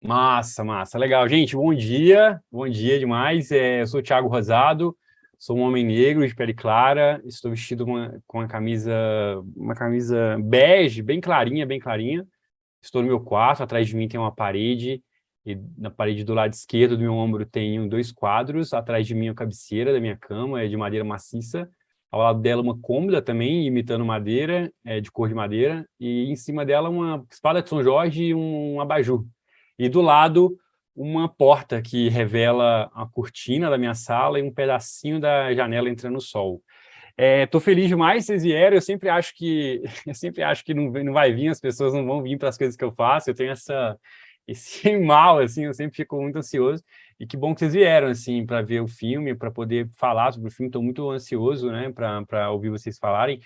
Massa, massa, legal. Gente, bom dia demais. Eu sou o Thiago Rosado, sou um homem negro de pele clara, estou vestido com uma camisa bege, bem clarinha, bem clarinha. Estou no meu quarto, atrás de mim tem uma parede, e na parede do lado esquerdo do meu ombro tem dois quadros, atrás de mim a cabeceira da minha cama é de madeira maciça, ao lado dela uma cômoda também, imitando madeira, de cor de madeira, e em cima dela uma espada de São Jorge e um abajur. E do lado uma porta que revela a cortina da minha sala e um pedacinho da janela entrando no sol. Tô feliz demais, vocês vieram. Eu sempre acho que eu sempre acho que não vai vir, as pessoas não vão vir para as coisas que eu faço. Eu tenho esse mal assim, eu sempre fico muito ansioso. E que bom que vocês vieram assim para ver o filme, para poder falar sobre o filme. Estou muito ansioso, né, para ouvir vocês falarem.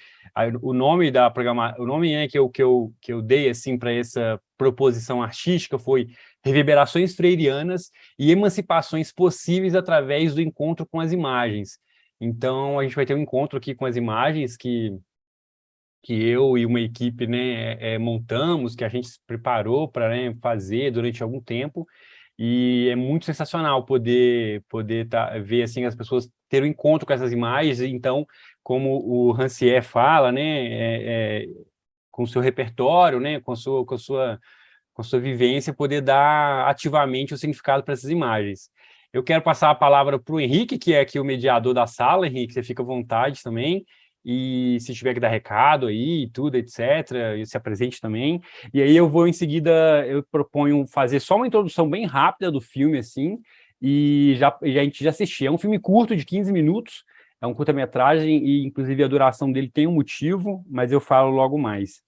O nome da programa, o nome que eu dei assim para essa proposição artística foi Reverberações Freirianas e Emancipações Possíveis através do encontro com as imagens. Então, a gente vai ter um encontro aqui com as imagens que eu e uma equipe, né, montamos, que a gente se preparou para, né, fazer durante algum tempo, e é muito sensacional poder ver assim as pessoas ter um encontro com essas imagens. Então, como o Rancière fala, né, com o seu repertório, né, com sua vivência, poder dar ativamente o significado para essas imagens. Eu quero passar a palavra para o Henrique, que é aqui o mediador da sala. Henrique, você fica à vontade também, e se tiver que dar recado aí, tudo, etc., e se apresente também. E aí eu vou, em seguida, eu proponho fazer só uma introdução bem rápida do filme, assim, e a gente já assistiu. É um filme curto, de 15 minutos, é um curta-metragem, e inclusive a duração dele tem um motivo, mas eu falo logo mais.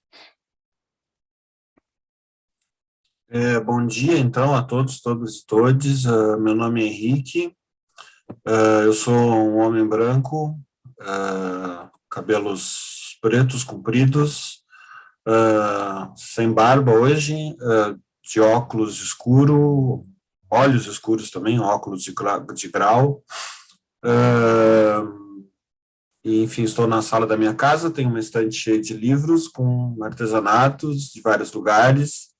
Bom dia, então, a todos, todas e todes. Meu nome é Henrique, eu sou um homem branco, cabelos pretos, compridos, sem barba hoje, de óculos escuro, olhos escuros também, óculos de grau. E, enfim, estou na sala da minha casa, tenho uma estante cheia de livros com artesanatos de vários lugares,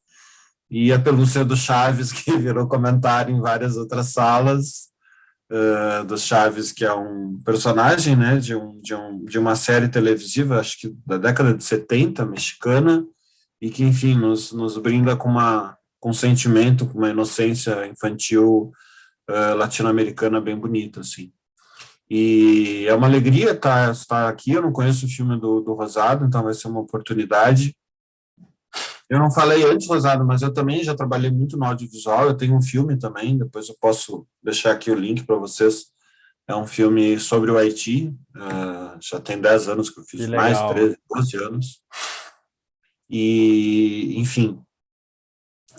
e a pelúcia do Chaves, que virou comentário em várias outras salas, do Chaves, que é um personagem, né, de uma série televisiva, acho que da década de 70, mexicana, e que, enfim, nos brinda com um sentimento, com uma inocência infantil latino-americana bem bonita, assim. E é uma alegria estar aqui. Eu não conheço o filme do Rosado, então vai ser uma oportunidade. Eu não falei antes, Rosado, mas eu também já trabalhei muito no audiovisual. Eu tenho um filme também, depois eu posso deixar aqui o link para vocês. É um filme sobre o Haiti. Já tem 10 anos que eu Que fiz, mais legal. 13, 12 anos. E, enfim,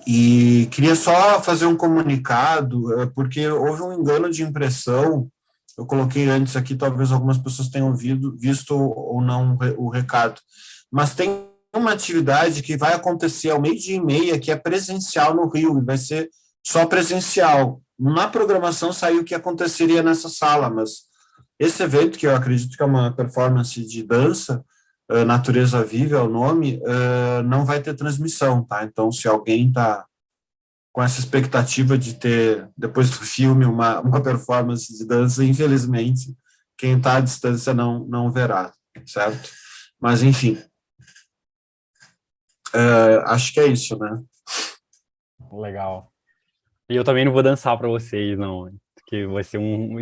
e queria só fazer um comunicado, porque houve um engano de impressão. Eu coloquei antes aqui, talvez algumas pessoas tenham visto ou não o recado, mas tem uma atividade que vai acontecer ao 12h30, que é presencial no Rio, e vai ser só presencial. Na programação saiu o que aconteceria nessa sala, mas esse evento, que eu acredito que é uma performance de dança, Natureza Viva é o nome, não vai ter transmissão, tá? Então, se alguém está com essa expectativa de ter, depois do filme, uma performance de dança, infelizmente, quem está à distância não verá, certo? Mas, enfim, acho que é isso, né? Legal. E eu também não vou dançar para vocês, não, porque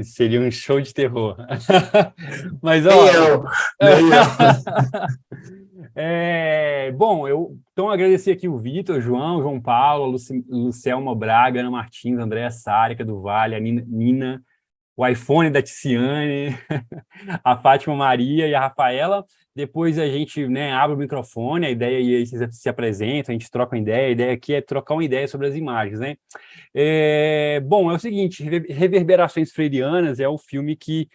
seria um show de terror. Mas, Nem ó, eu, nem eu. bom, então agradecer aqui o Vitor, João Paulo, Lucelma Braga, Ana Martins, Andréa Sárica do Vale, a Nina, o iPhone da Ticiane, a Fátima Maria e a Rafaela. Depois a gente, né, abre o microfone, a ideia e aí vocês se apresentam, a gente troca uma ideia. A ideia aqui é trocar uma ideia sobre as imagens, né? Bom, é o seguinte, Reverberações Freirianas é o filme que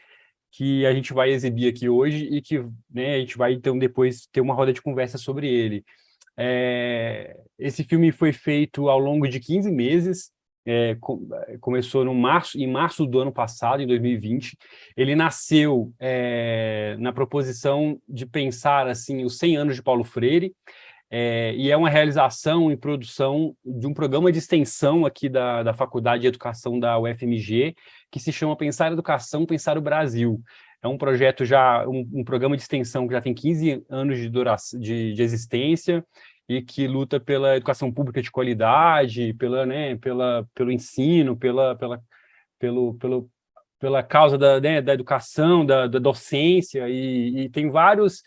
a gente vai exibir aqui hoje e que, né, a gente vai então depois ter uma roda de conversa sobre ele. Esse filme foi feito ao longo de 15 meses, começou em março do ano passado, em 2020. Ele nasceu na proposição de pensar assim os 100 anos de Paulo Freire, e é uma realização e produção de um programa de extensão aqui da Faculdade de Educação da UFMG, que se chama Pensar Educação, Pensar o Brasil. É um projeto um programa de extensão que já tem 15 anos de duração, de existência, e que luta pela educação pública de qualidade, pelo ensino, pela causa da educação, da docência, e tem vários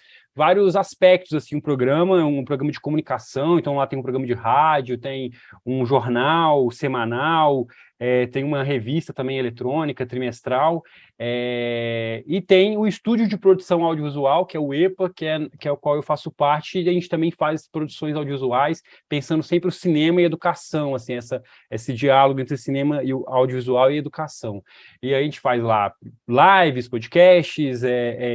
aspectos, assim, um programa de comunicação. Então lá tem um programa de rádio, tem um jornal semanal, tem uma revista também eletrônica, trimestral, e tem o estúdio de produção audiovisual, que é o EPA, que é o qual eu faço parte, e a gente também faz produções audiovisuais, pensando sempre o cinema e educação, assim, esse diálogo entre cinema e o audiovisual e educação. E aí a gente faz lá lives, podcasts,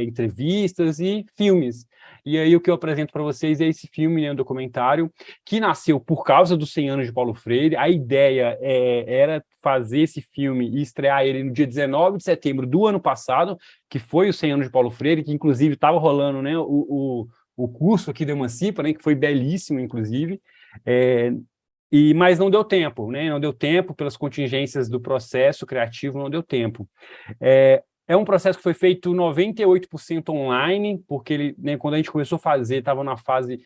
entrevistas e filmes. E aí o que eu apresento para vocês é esse filme, né, um documentário, que nasceu por causa dos 100 anos de Paulo Freire. A ideia era fazer esse filme e estrear ele no dia 19 de setembro do ano passado, que foi os 100 anos de Paulo Freire, que inclusive estava rolando, né, o curso aqui do Emancipa, né, que foi belíssimo, inclusive, mas não deu tempo, né? Não deu tempo pelas contingências do processo criativo, não deu tempo. É um processo que foi feito 98% online, porque ele, né, quando a gente começou a fazer, estava na fase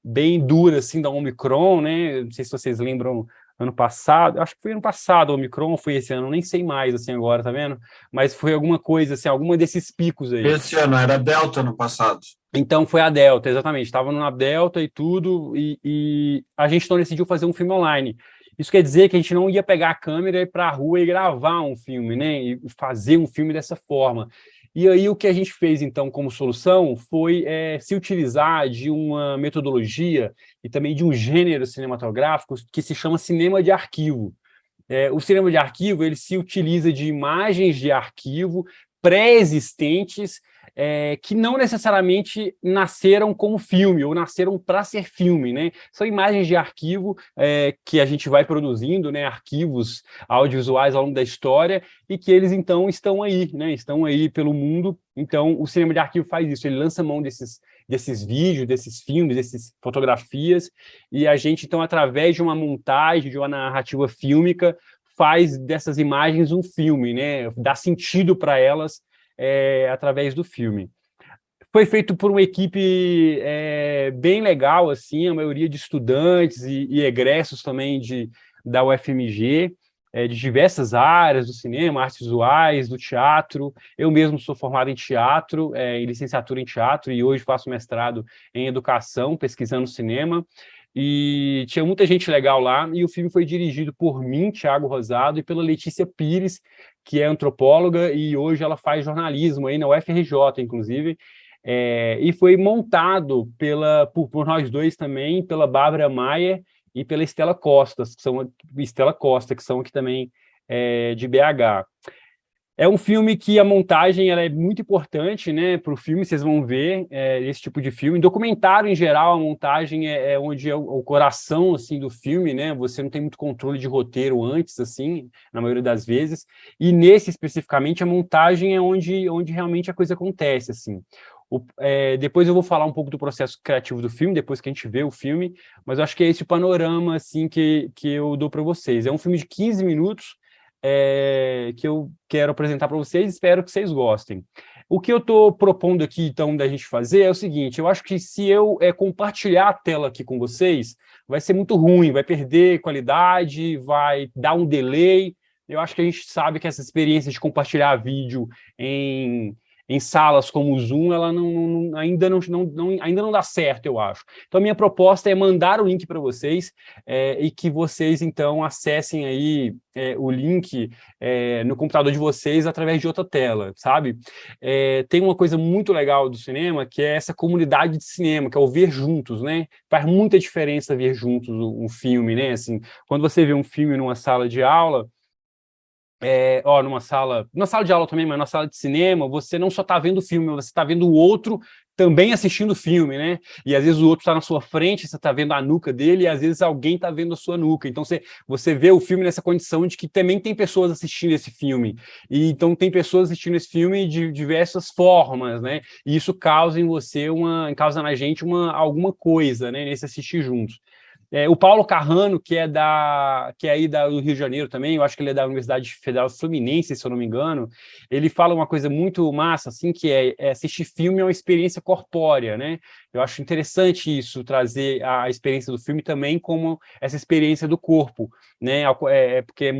bem dura, assim, da Omicron, né? Não sei se vocês lembram, ano passado, acho que foi ano passado, o Omicron, foi esse ano, nem sei mais, assim, agora, tá vendo? Mas foi alguma coisa, assim, alguma desses picos aí. Esse ano era Delta no passado. Então foi a Delta, exatamente. Estava na Delta e tudo, e a gente não decidiu fazer um filme online. Isso quer dizer que a gente não ia pegar a câmera e ir para a rua e gravar um filme, né? E fazer um filme dessa forma. E aí o que a gente fez, então, como solução foi se utilizar de uma metodologia e também de um gênero cinematográfico que se chama cinema de arquivo. O cinema de arquivo, ele se utiliza de imagens de arquivo pré-existentes, que não necessariamente nasceram como filme, ou nasceram para ser filme, né? São imagens de arquivo que a gente vai produzindo, né? Arquivos audiovisuais ao longo da história, e que eles, então, estão aí, né? Estão aí pelo mundo. Então, o cinema de arquivo faz isso, ele lança mão desses vídeos, desses filmes, dessas fotografias, e a gente, então, através de uma montagem, de uma narrativa fílmica, faz dessas imagens um filme, né? Dá sentido para elas através do filme. Foi feito por uma equipe bem legal, assim, a maioria de estudantes e egressos também da UFMG, de diversas áreas do cinema, artes visuais, do teatro. Eu mesmo sou formado em teatro, em licenciatura em teatro, e hoje faço mestrado em educação, pesquisando cinema. E tinha muita gente legal lá, e o filme foi dirigido por mim, Thiago Rosado, e pela Letícia Pires, que é antropóloga, e hoje ela faz jornalismo aí na UFRJ, inclusive, e foi montado por nós dois também, pela Bárbara Maier e pela Estela Costa, que são aqui também de BH. É um filme que a montagem ela é muito importante, né, para o filme. Vocês vão ver esse tipo de filme. Documentário, em geral, a montagem é onde é o coração, assim, do filme, né? Você não tem muito controle de roteiro antes, assim, na maioria das vezes. E nesse, especificamente, a montagem é onde realmente a coisa acontece, assim. Depois eu vou falar um pouco do processo criativo do filme, depois que a gente vê o filme, mas eu acho que é esse o panorama, assim, que eu dou para vocês. É um filme de 15 minutos, que eu quero apresentar para vocês, espero que vocês gostem. O que eu estou propondo aqui, então, da gente fazer é o seguinte: eu acho que se eu compartilhar a tela aqui com vocês, vai ser muito ruim, vai perder qualidade, vai dar um delay. Eu acho que a gente sabe que essa experiência de compartilhar vídeo em salas como o Zoom, ela ainda não dá certo, eu acho. Então, a minha proposta é mandar o link para vocês e que vocês, então, acessem aí o link no computador de vocês através de outra tela, sabe? Tem uma coisa muito legal do cinema, que é essa comunidade de cinema, que é o ver juntos, né? Faz muita diferença ver juntos um filme, né? Assim, quando você vê um filme numa sala de aula, numa sala de aula também, mas na sala de cinema, você não só está vendo o filme, você está vendo o outro também assistindo o filme, né? E às vezes o outro está na sua frente, você está vendo a nuca dele, e às vezes alguém está vendo a sua nuca. Então você vê o filme nessa condição de que também tem pessoas assistindo esse filme. E então tem pessoas assistindo esse filme de diversas formas, né? E isso causa em você causa na gente alguma coisa, né? Nesse assistir juntos. O Paulo Carrano, que é aí do Rio de Janeiro também, eu acho que ele é da Universidade Federal Fluminense, se eu não me engano, ele fala uma coisa muito massa, assim, que assistir filme é uma experiência corpórea, né? Eu acho interessante isso, trazer a experiência do filme também como essa experiência do corpo, né? Porque é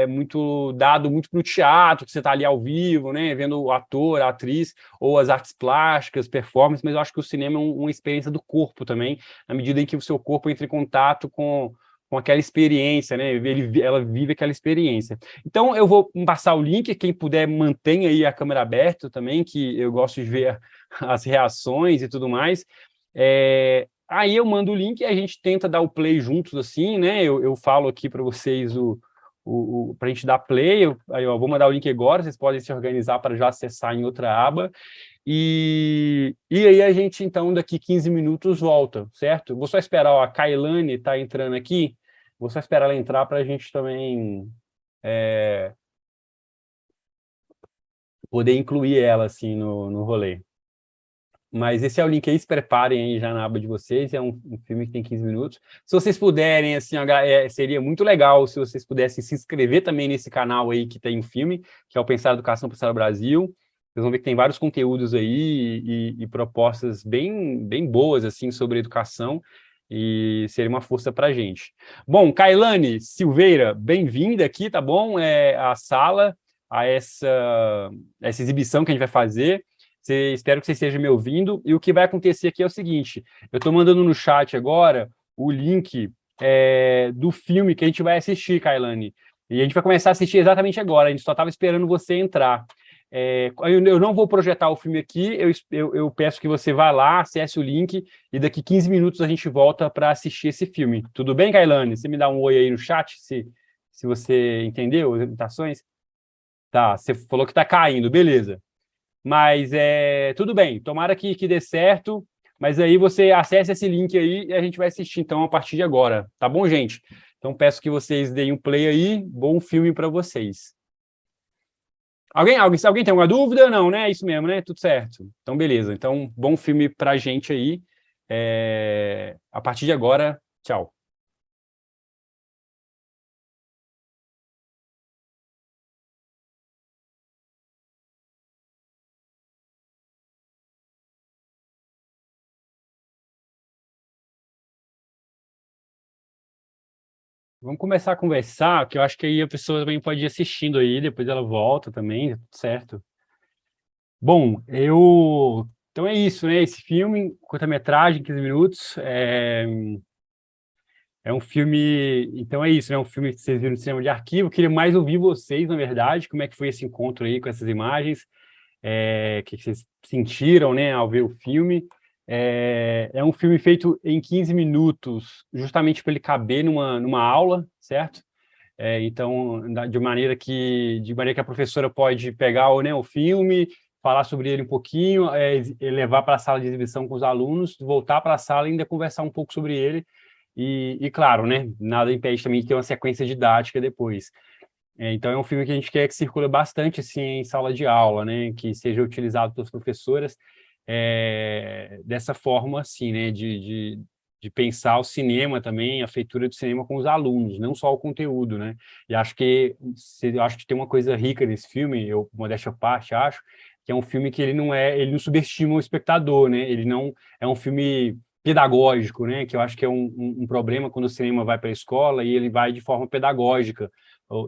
muito dado muito no teatro, que você está ali ao vivo, né? Vendo o ator, a atriz, ou as artes plásticas, performance, mas eu acho que o cinema é uma experiência do corpo também, na medida em que o seu corpo entra em contato com aquela experiência, né? Ela vive aquela experiência. Então, eu vou passar o link, quem puder, mantenha aí a câmera aberta também, que eu gosto de ver as reações e tudo mais. Aí eu mando o link e a gente tenta dar o play juntos, assim, né? Eu falo aqui para vocês para a gente dar play. Aí eu vou mandar o link agora, vocês podem se organizar para já acessar em outra aba. E aí a gente, então, daqui 15 minutos volta, certo? Vou só esperar, ó, a Kailane está entrando aqui, vou só esperar ela entrar para a gente também poder incluir ela, assim, no rolê. Mas esse é o link aí, se preparem aí já na aba de vocês, é um filme que tem 15 minutos. Se vocês puderem, assim, seria muito legal se vocês pudessem se inscrever também nesse canal aí que tem um filme, que é o Pensar Educação, Pensar Brasil. Vocês vão ver que tem vários conteúdos aí e propostas bem boas, assim, sobre educação, e seria uma força para a gente. Bom, Kailane Silveira, bem-vinda aqui, tá bom? À sala, a essa exibição que a gente vai fazer. Espero que você esteja me ouvindo. E o que vai acontecer aqui é o seguinte: eu estou mandando no chat agora o link do filme que a gente vai assistir, Kailane. E a gente vai começar a assistir exatamente agora. A gente só estava esperando você entrar. Eu não vou projetar o filme aqui, eu peço que você vá lá, acesse o link, e daqui 15 minutos a gente volta para assistir esse filme. Tudo bem, Kailane? Você me dá um oi aí no chat, se você entendeu as limitações? Tá, você falou que está caindo, beleza. Mas tudo bem, tomara que dê certo, mas aí você acesse esse link aí e a gente vai assistir então a partir de agora, tá bom, gente? Então peço que vocês deem um play aí, bom filme para vocês. Alguém tem alguma dúvida? Não, né? É isso mesmo, né? Tudo certo. Então, beleza. Então, bom filme pra gente aí. A partir de agora, tchau. Vamos começar a conversar, que eu acho que aí a pessoa também pode ir assistindo aí, depois ela volta também, tudo certo. Bom, então é isso, né? Esse filme, curta-metragem, 15 minutos, é um filme, então é isso, né? Um filme que vocês viram no cinema de arquivo. Eu queria mais ouvir vocês, na verdade, como é que foi esse encontro aí com essas imagens, o que vocês sentiram, né, ao ver o filme. É um filme feito em 15 minutos, justamente para ele caber numa aula, certo? Então, de maneira que a professora pode pegar o filme, falar sobre ele um pouquinho, levar para a sala de exibição com os alunos, voltar para a sala e ainda conversar um pouco sobre ele. E claro, né, nada impede também de ter uma sequência didática depois. Então, é um filme que a gente quer que circule bastante assim, em sala de aula, né, que seja utilizado pelas professoras dessa forma, assim, né, de pensar o cinema também, a feitura do cinema com os alunos, não só o conteúdo, né? E eu acho que tem uma coisa rica nesse filme, eu, modéstia à parte, acho, que é um filme que ele não subestima o espectador, né? Ele não é um filme pedagógico, né? Que eu acho que é um problema quando o cinema vai para a escola e ele vai de forma pedagógica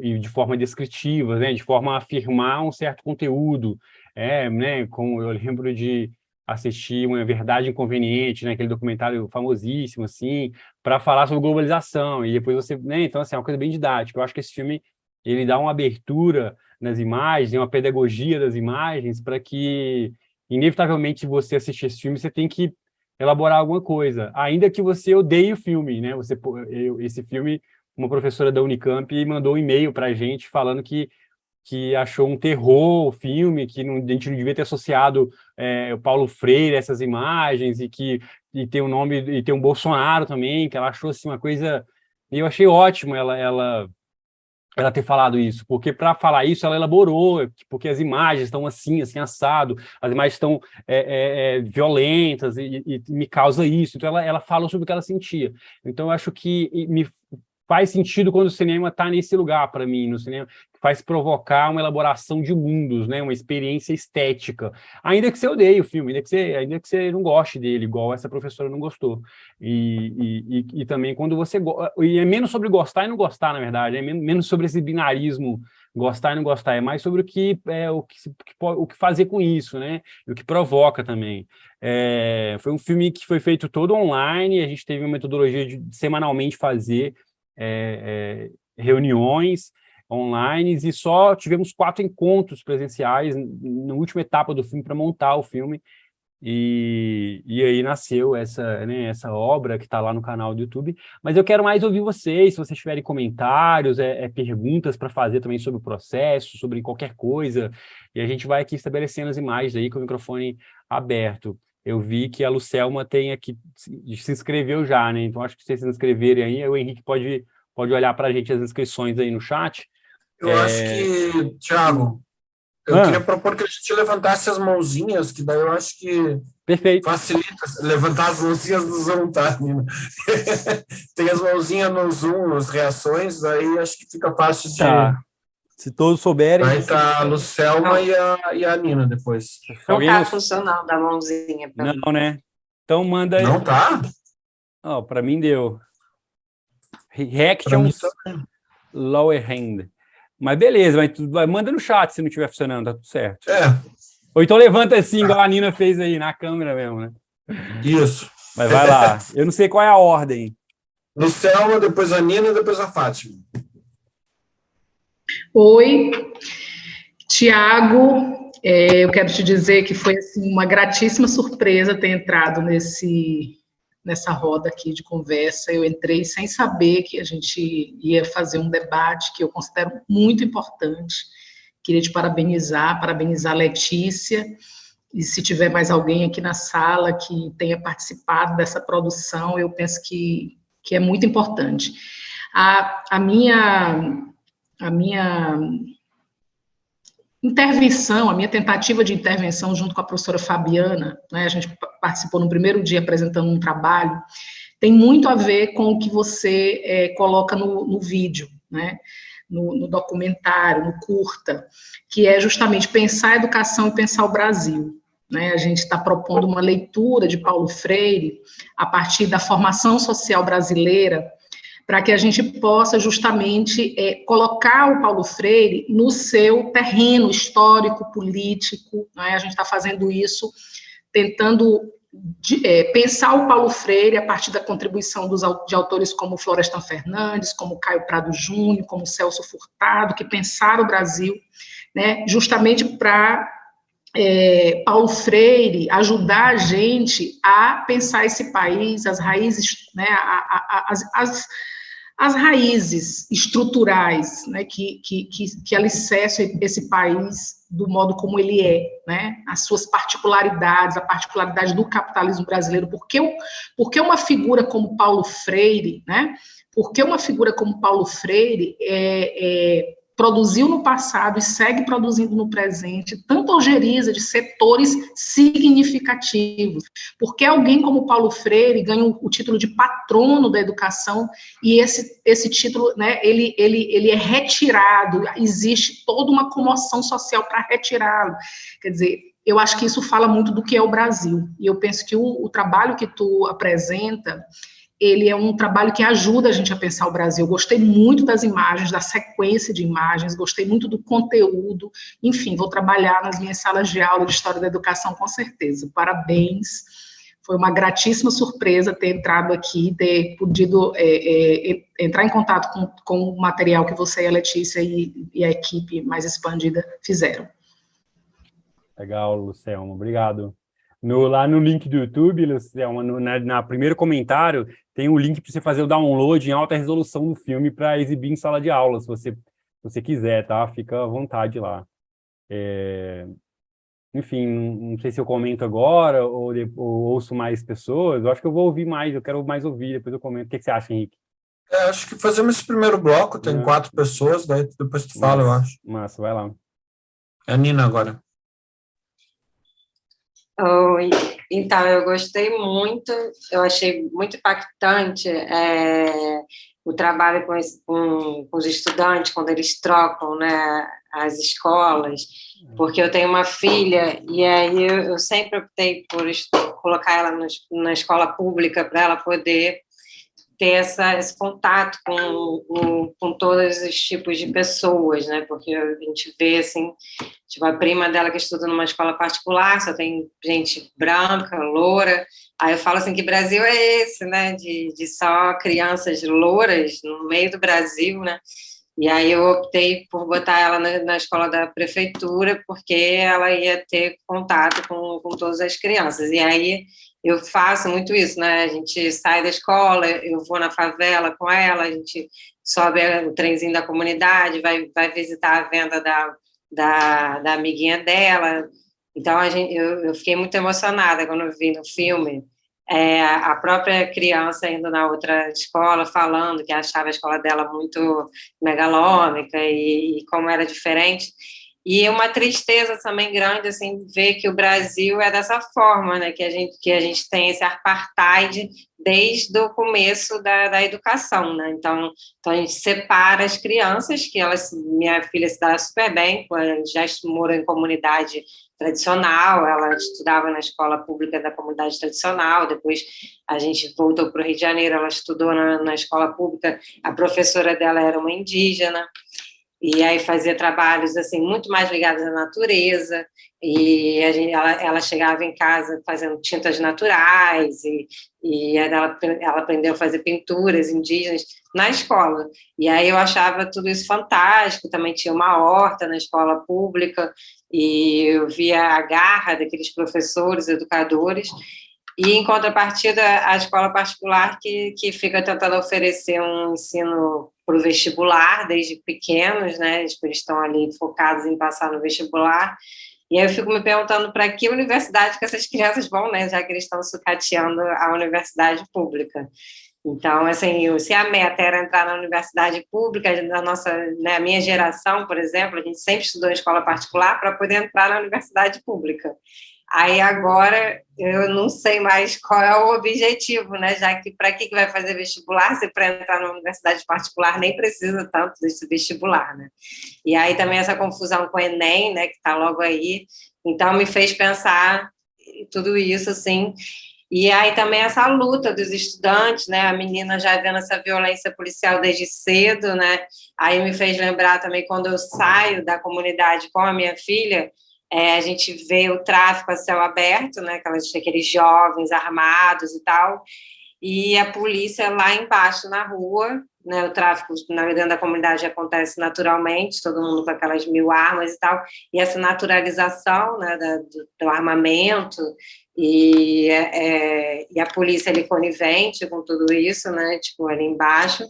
e de forma descritiva, né? De forma a afirmar um certo conteúdo, né? Como eu lembro de assistir Uma Verdade Inconveniente, né, aquele documentário famosíssimo, assim, para falar sobre globalização, e depois você, né, então, assim, é uma coisa bem didática. Eu acho que esse filme, ele dá uma abertura nas imagens, uma pedagogia das imagens, para que, inevitavelmente, você assistir esse filme, você tem que elaborar alguma coisa, ainda que você odeie o filme, né, esse filme, uma professora da Unicamp mandou um e-mail para a gente falando que que achou um terror o filme, que a gente não devia ter associado o Paulo Freire a essas imagens, e tem o nome, e tem o Bolsonaro também, que ela achou assim, uma coisa... E eu achei ótimo ela ter falado isso, porque para falar isso ela elaborou, porque as imagens estão assim assado, as imagens estão violentas e me causa isso. Então ela falou sobre o que ela sentia. Então eu acho que me faz sentido quando o cinema está nesse lugar para mim, no cinema, que faz provocar uma elaboração de mundos, né, uma experiência estética. Ainda que você odeie o filme, ainda que você não goste dele, igual essa professora não gostou. E também quando você... E é menos sobre gostar e não gostar, na verdade, é menos sobre esse binarismo gostar e não gostar, é mais sobre o que fazer com isso, né? E o que provoca também. Foi um filme que foi feito todo online, a gente teve uma metodologia de semanalmente fazer reuniões online, e só tivemos 4 encontros presenciais na última etapa do filme para montar o filme, e aí nasceu essa obra que está lá no canal do YouTube. Mas eu quero mais ouvir vocês, se vocês tiverem comentários, perguntas para fazer também sobre o processo, sobre qualquer coisa, e a gente vai aqui estabelecendo as imagens aí com o microfone aberto. Eu vi que a Lucelma tem aqui, se inscreveu já, né? Então acho que se vocês se inscreverem aí, o Henrique pode olhar para a gente as inscrições aí no chat. Eu acho que, Thiago, eu queria propor que a gente levantasse as mãozinhas, que daí eu acho que perfeito. Facilita levantar as mãozinhas no Zoom, tá? Tem as mãozinhas no Zoom, as reações, aí acho que fica fácil de... Tá. Se todos souberem... Vai estar a Lucelma e a Nina depois. Não está funcionando a mãozinha. Não, né? Então manda... Não tá? Para mim deu. Reactions, lower hand. Mas beleza, manda no chat se não estiver funcionando, tá tudo certo. Ou então levanta assim, igual a Nina fez aí, na câmera mesmo, né? Isso. Mas vai lá. Eu não sei qual é a ordem. Lucelma, depois a Nina e depois a Fátima. Oi, Tiago, eu quero te dizer que foi assim, uma gratíssima surpresa ter entrado nessa roda aqui de conversa. Eu entrei sem saber que a gente ia fazer um debate que eu considero muito importante. Queria te parabenizar a Letícia, e se tiver mais alguém aqui na sala que tenha participado dessa produção, eu penso que é muito importante. A minha intervenção, a minha tentativa de intervenção junto com a professora Fabiana, né, a gente participou no primeiro dia apresentando um trabalho, tem muito a ver com o que você coloca no vídeo, né, no documentário, no curta, que é justamente pensar a educação e pensar o Brasil. Né? A gente está propondo uma leitura de Paulo Freire a partir da formação social brasileira, para que a gente possa justamente colocar o Paulo Freire no seu terreno histórico, político, né? A gente está fazendo isso, tentando pensar o Paulo Freire a partir da contribuição de autores como Florestan Fernandes, como Caio Prado Júnior, como Celso Furtado, que pensaram o Brasil, né? Justamente para Paulo Freire ajudar a gente a pensar esse país, as raízes, né, as raízes estruturais, né, que alicerçam esse país do modo como ele é, né, as suas particularidades, a particularidade do capitalismo brasileiro. Porque uma figura como Paulo Freire, né, porque uma figura como Paulo Freire produziu no passado e segue produzindo no presente tanta algeriza de setores significativos. Porque alguém como Paulo Freire ganha o título de patrono da educação e esse título, né, ele é retirado, existe toda uma comoção social para retirá-lo. Quer dizer, eu acho que isso fala muito do que é o Brasil. E eu penso que o trabalho que tu apresenta, ele é um trabalho que ajuda a gente a pensar o Brasil. Eu gostei muito das imagens, da sequência de imagens, gostei muito do conteúdo. Enfim, vou trabalhar nas minhas salas de aula de História da Educação, com certeza. Parabéns. Foi uma gratíssima surpresa ter entrado aqui, ter podido entrar em contato com o material que você e a Letícia e a equipe mais expandida fizeram. Legal, Lucelma. Obrigado. Lá no link do YouTube, Lucelma, na primeiro comentário, tem um link para você fazer o download em alta resolução do filme para exibir em sala de aula, se você você quiser, tá? Fica à vontade lá. Enfim, não sei se eu comento agora ou ouço mais pessoas. Eu acho que eu vou ouvir mais, eu quero mais ouvir, depois eu comento. O que você acha, Henrique? Acho que fazemos esse primeiro bloco, tem Né? 4 pessoas, daí depois tu fala, eu acho. Massa, vai lá. É a Nina agora. Oi. Então, eu gostei muito, eu achei muito impactante o trabalho com os estudantes, quando eles trocam, né, as escolas, porque eu tenho uma filha, e aí eu sempre optei por colocar ela na escola pública para ela poder ter esse contato com todos os tipos de pessoas, né? Porque a gente vê, assim, tipo, a prima dela que estuda numa escola particular, só tem gente branca, loura, aí eu falo assim, que Brasil é esse, né? De só crianças louras no meio do Brasil, né? E aí eu optei por botar ela na escola da prefeitura, porque ela ia ter contato com todas as crianças. E aí eu faço muito isso, né? A gente sai da escola, eu vou na favela com ela, a gente sobe o trenzinho da comunidade, vai visitar a venda da amiguinha dela. Então eu fiquei muito emocionada quando eu vi no filme a própria criança indo na outra escola, falando que achava a escola dela muito megalômica e como era diferente. E uma tristeza também grande, assim, ver que o Brasil é dessa forma, né, que a gente tem esse apartheid desde o começo da educação, né, então a gente separa as crianças, que elas, minha filha se dá super bem, já morou em comunidade tradicional, ela estudava na escola pública da comunidade tradicional, depois a gente voltou para o Rio de Janeiro, ela estudou na escola pública, a professora dela era uma indígena, e aí fazia trabalhos assim muito mais ligados à natureza, e ela chegava em casa fazendo tintas naturais, e ela aprendeu a fazer pinturas indígenas na escola, e aí eu achava tudo isso fantástico, também tinha uma horta na escola pública, e eu via a garra daqueles professores, educadores, e, em contrapartida, a escola particular que fica tentando oferecer um ensino para o vestibular, desde pequenos, né? Eles estão ali focados em passar no vestibular. E aí eu fico me perguntando para que universidade que essas crianças vão, né? Já que eles estão sucateando a universidade pública. Então, assim, se a meta era entrar na universidade pública, a minha geração, por exemplo, a gente sempre estudou em escola particular para poder entrar na universidade pública. Aí agora eu não sei mais qual é o objetivo, né? Já que para que vai fazer vestibular se para entrar na universidade particular nem precisa tanto desse vestibular, né? E aí também essa confusão com o Enem, né? Que está logo aí, então me fez pensar tudo isso, assim. E aí também essa luta dos estudantes, né? A menina já vendo essa violência policial desde cedo, né? Aí me fez lembrar também quando eu saio da comunidade com a minha filha. A gente vê o tráfico a céu aberto, né, aqueles jovens armados e tal, e a polícia lá embaixo na rua, né, o tráfico dentro da comunidade acontece naturalmente, todo mundo com aquelas 1000 armas e tal, e essa naturalização, né, do armamento, e a polícia ali conivente com tudo isso, né, tipo, ali embaixo,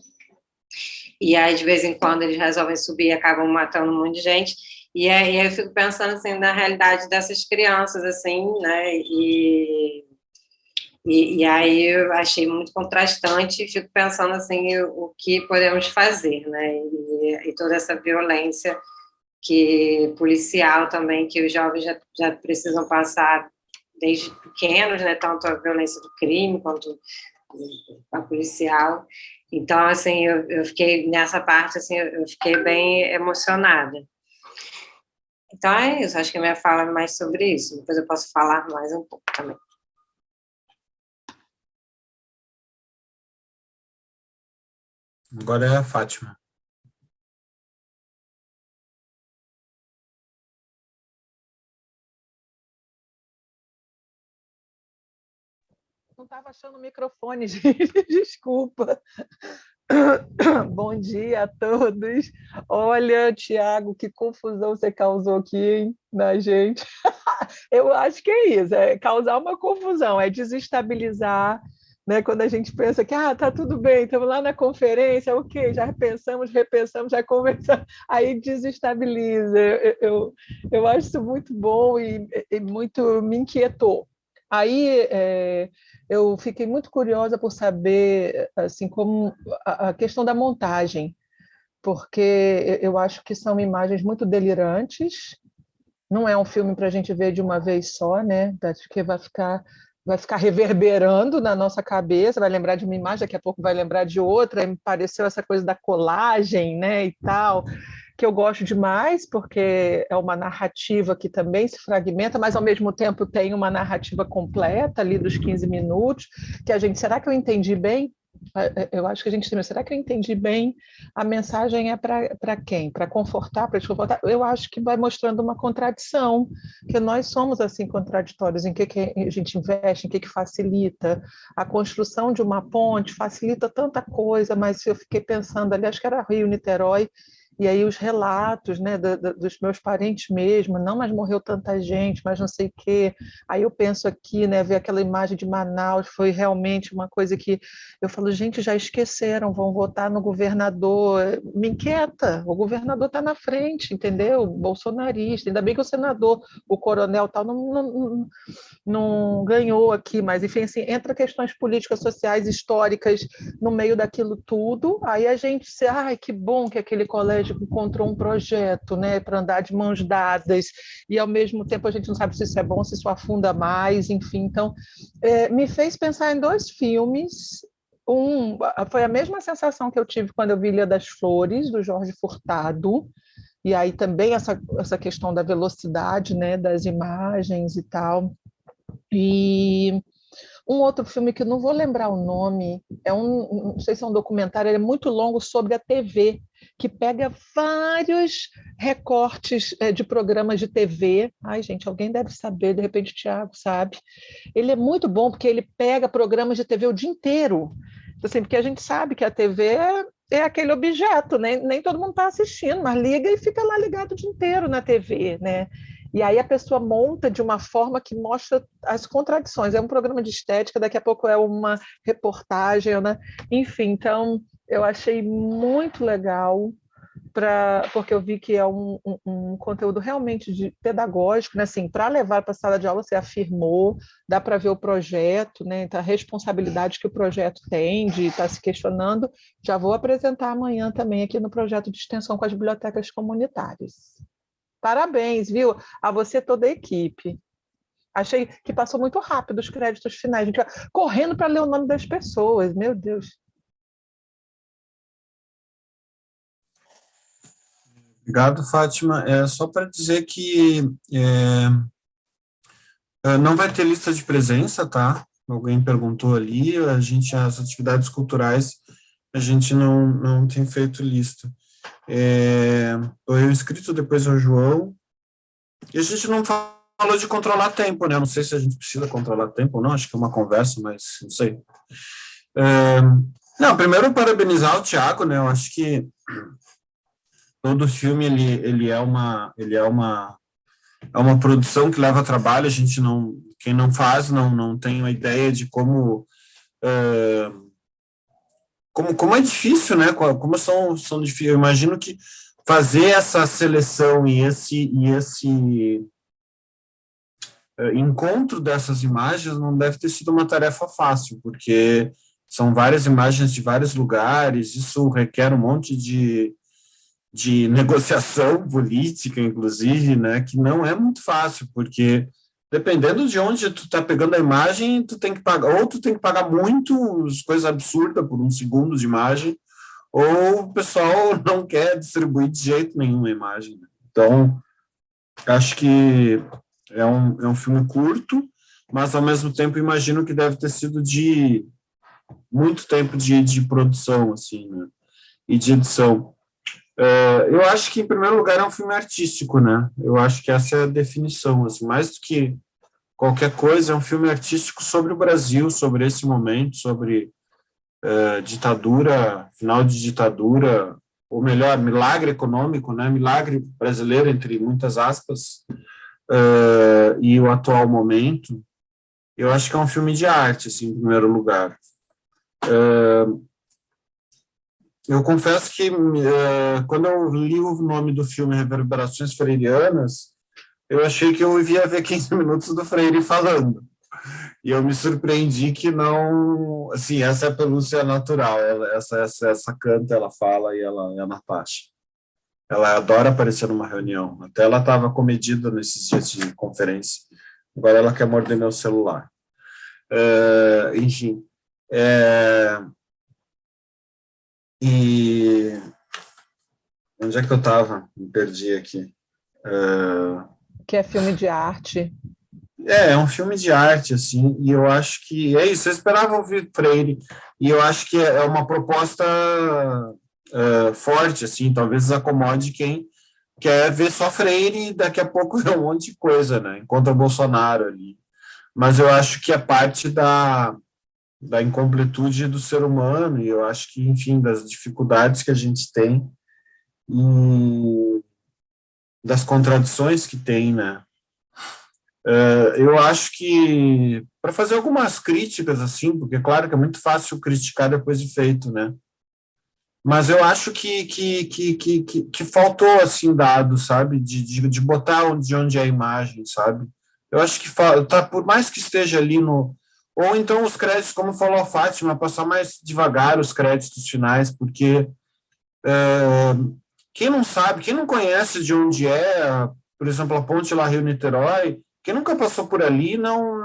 e aí de vez em quando eles resolvem subir e acabam matando um monte de gente. E aí eu fico pensando, assim, na realidade dessas crianças, assim, né, e aí eu achei muito contrastante e fico pensando, assim, o que podemos fazer, né, e toda essa violência policial também, que os jovens já precisam passar desde pequenos, né, tanto a violência do crime quanto a policial. Então, assim, eu fiquei, nessa parte, assim, eu fiquei bem emocionada. Então é isso, acho que a minha fala é mais sobre isso, depois eu posso falar mais um pouco também. Agora é a Fátima. Não estava achando o microfone, gente, desculpa. Bom dia a todos. Olha, Tiago, que confusão você causou aqui, hein, na gente. Eu acho que é isso, é causar uma confusão, é desestabilizar, né? Quando a gente pensa que tá tudo bem, estamos lá na conferência, ok, já pensamos, repensamos, já conversamos, aí desestabiliza. Eu acho isso muito bom e muito me inquietou. Aí eu fiquei muito curiosa por saber, assim, como a questão da montagem, porque eu acho que são imagens muito delirantes. Não é um filme para a gente ver de uma vez só, né? Acho que vai ficar reverberando na nossa cabeça, vai lembrar de uma imagem, daqui a pouco vai lembrar de outra. E me pareceu essa coisa da colagem, né, e tal, que eu gosto demais, porque é uma narrativa que também se fragmenta, mas ao mesmo tempo tem uma narrativa completa ali dos 15 minutos, que a gente, será que eu entendi bem? Eu acho que a gente tem, será que eu entendi bem? A mensagem é para quem? Para confortar, para desconfortar? Eu acho que vai mostrando uma contradição, que nós somos assim contraditórios, em que a gente investe, em que facilita. A construção de uma ponte facilita tanta coisa, mas eu fiquei pensando ali, acho que era Rio-Niterói, e aí os relatos, né, dos meus parentes mesmo, não, mas morreu tanta gente, mas não sei o quê. Aí eu penso aqui, né, ver aquela imagem de Manaus, foi realmente uma coisa que eu falo, gente, já esqueceram, vão votar no governador. Me inquieta, o governador está na frente, entendeu? Bolsonarista, ainda bem que o senador, o coronel tal, não ganhou aqui, mas enfim, assim, entra questões políticas, sociais, históricas no meio daquilo tudo, aí a gente se, que bom que aquele colégio encontrou um projeto, né, para andar de mãos dadas, e ao mesmo tempo a gente não sabe se isso é bom, se isso afunda mais, enfim, então me fez pensar em dois filmes. Foi a mesma sensação que eu tive quando eu vi Ilha das Flores, do Jorge Furtado, e aí também essa questão da velocidade, né, das imagens e tal. E um outro filme que eu não vou lembrar o nome, não sei se é um documentário, ele é muito longo, sobre a TV, que pega vários recortes de programas de TV. Ai, gente, alguém deve saber, de repente o Thiago sabe. Ele é muito bom porque ele pega programas de TV o dia inteiro. Então, assim, porque a gente sabe que a TV é aquele objeto, né? Nem todo mundo está assistindo, mas liga e fica lá ligado o dia inteiro na TV, né? E aí a pessoa monta de uma forma que mostra as contradições. É um programa de estética, daqui a pouco é uma reportagem, né? Enfim, então eu achei muito legal, porque eu vi que é um conteúdo realmente pedagógico, né? Assim, para levar para a sala de aula, você afirmou, dá para ver o projeto, né? Então, a responsabilidade que o projeto tem de estar se questionando. Já vou apresentar amanhã também aqui no projeto de extensão com as bibliotecas comunitárias. Parabéns, viu? A você, toda a equipe. Achei que passou muito rápido os créditos finais. A gente vai correndo para ler o nome das pessoas. Meu Deus. Obrigado, Fátima. É só para dizer que não vai ter lista de presença, tá? Alguém perguntou ali, as atividades culturais, a gente não tem feito lista. Eu escrito, depois é o João, e a gente não falou de controlar tempo, né? Não sei se a gente precisa controlar tempo ou não, acho que é uma conversa, mas não sei. Não, primeiro parabenizar o Thiago, né? Eu acho que todo filme ele é uma produção que leva trabalho. A gente quem não faz não tem uma ideia de como é difícil, né? Como são difíceis. Eu imagino que fazer essa seleção e esse encontro dessas imagens não deve ter sido uma tarefa fácil, porque são várias imagens de vários lugares. Isso requer um monte de negociação política, inclusive, né, que não é muito fácil, porque dependendo de onde tu está pegando a imagem, tu tem que pagar muito, coisas absurdas por um segundo de imagem, ou o pessoal não quer distribuir de jeito nenhum a imagem. Então, acho que é um filme curto, mas, ao mesmo tempo, imagino que deve ter sido de muito tempo de produção, assim, né, e de edição. Eu acho que, em primeiro lugar, é um filme artístico, né? Eu acho que essa é a definição, assim, mais do que qualquer coisa, é um filme artístico sobre o Brasil, sobre esse momento, sobre ditadura, final de ditadura, ou melhor, milagre econômico, né? Milagre brasileiro, entre muitas aspas, e o atual momento. Eu acho que é um filme de arte, assim, em primeiro lugar. Eu confesso que quando eu li o nome do filme Reverberações Freirianas, eu achei que eu ia ver 15 minutos do Freire falando. E eu me surpreendi que não... Assim, essa é a pelúcia natural. Essa canta, ela fala e ela é a Natasha. Ela adora aparecer numa reunião. Até ela estava comedida nesses dias de conferência. Agora ela quer morder meu celular. Enfim. E onde é que eu estava? Me perdi aqui. Que é filme de arte. É um filme de arte, assim, e eu acho que é isso. Eu esperava ouvir Freire, e eu acho que é uma proposta forte, assim, talvez acomode quem quer ver só Freire e daqui a pouco vê um monte de coisa, né? Encontra Bolsonaro ali. Mas eu acho que é parte da incompletude do ser humano, e eu acho que, enfim, das dificuldades que a gente tem e das contradições que tem, né? Eu acho que, para fazer algumas críticas, assim, porque, claro, que é muito fácil criticar depois de feito, né? Mas eu acho que faltou, assim, dados, sabe? De botar de onde é a imagem, sabe? Eu acho que, tá, por mais que esteja ali no... Ou então os créditos, como falou a Fátima, passar mais devagar os créditos finais, porque quem não sabe, quem não conhece de onde é, por exemplo, a ponte lá Rio-Niterói, quem nunca passou por ali não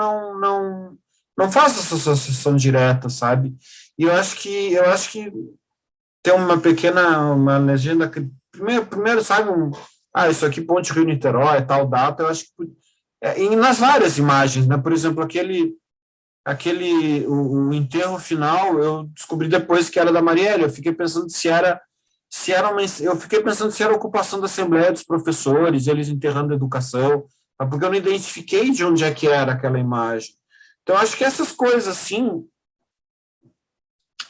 faz essa associação direta, sabe? E eu acho que tem uma legenda que primeiro sabe isso aqui ponte Rio-Niterói, tal data, eu acho que e nas várias imagens, né? Por exemplo, o enterro final, eu descobri depois que era da Marielle. Eu fiquei pensando se era ocupação da Assembleia dos Professores, eles enterrando a educação, porque eu não identifiquei de onde é que era aquela imagem. Então, acho que essas coisas, assim,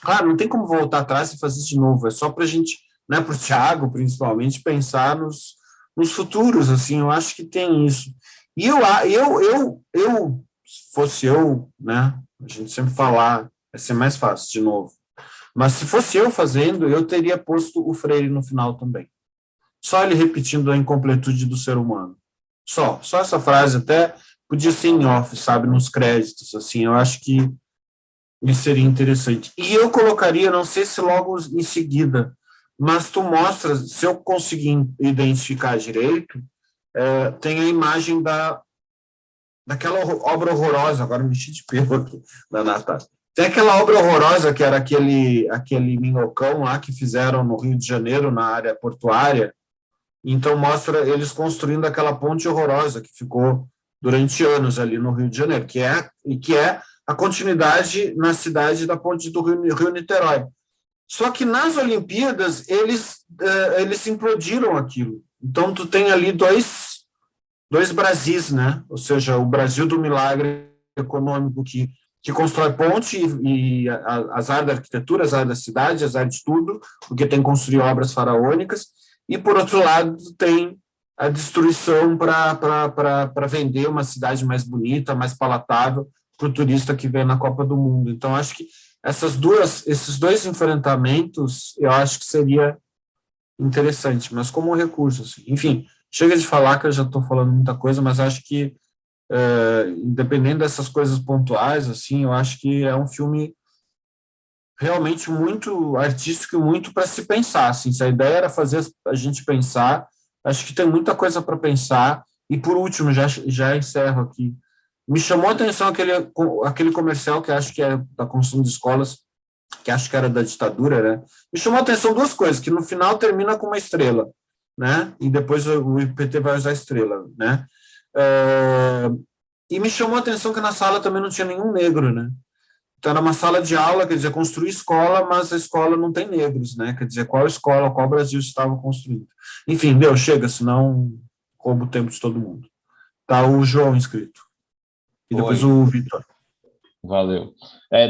claro, não tem como voltar atrás e fazer isso de novo, é só para a gente, né, para o Thiago, principalmente, pensar nos futuros, assim, eu acho que tem isso. E se fosse eu, né, a gente sempre falar, vai ser mais fácil, de novo. Mas se fosse eu fazendo, eu teria posto o Freire no final também. Só ele repetindo a incompletude do ser humano. Só essa frase, até podia ser em off, sabe, nos créditos, assim, eu acho que isso seria interessante. E eu colocaria, não sei se logo em seguida, mas tu mostra, se eu conseguir identificar direito, tem a imagem daquela obra horrorosa, agora me enchi de pelo aqui, da Natasha. Tem aquela obra horrorosa que era aquele minhocão lá que fizeram no Rio de Janeiro, na área portuária. Então mostra eles construindo aquela ponte horrorosa que ficou durante anos ali no Rio de Janeiro, que é a continuidade na cidade da ponte do Rio-Niterói. Só que nas Olimpíadas eles implodiram aquilo. Então tu tem ali dois Brasis, né? Ou seja, o Brasil do milagre econômico que constrói ponte e azar da arquitetura, azar da cidade, azar de tudo, porque tem que construir obras faraônicas, e, por outro lado, tem a destruição para vender uma cidade mais bonita, mais palatável para o turista que vem na Copa do Mundo. Então, acho que esses dois enfrentamentos, eu acho que seria interessante, mas como um recurso. Assim. Enfim, chega de falar que eu já estou falando muita coisa, mas acho que independente dessas coisas pontuais, assim, eu acho que é um filme realmente muito artístico e muito para se pensar, assim, se a ideia era fazer a gente pensar, acho que tem muita coisa para pensar, e por último, já encerro aqui, me chamou a atenção aquele comercial que acho que é da construção de escolas, que acho que era da ditadura, né? Me chamou a atenção duas coisas, que no final termina com uma estrela, né? E depois o IPT vai usar a estrela, né? E me chamou a atenção que na sala também não tinha nenhum negro, né? Então era uma sala de aula, quer dizer, construir escola, mas a escola não tem negros, né? Quer dizer, qual escola, qual Brasil estava construído? Enfim, chega, senão roubo o tempo de todo mundo. Tá o João inscrito. E depois o Vitor. Valeu.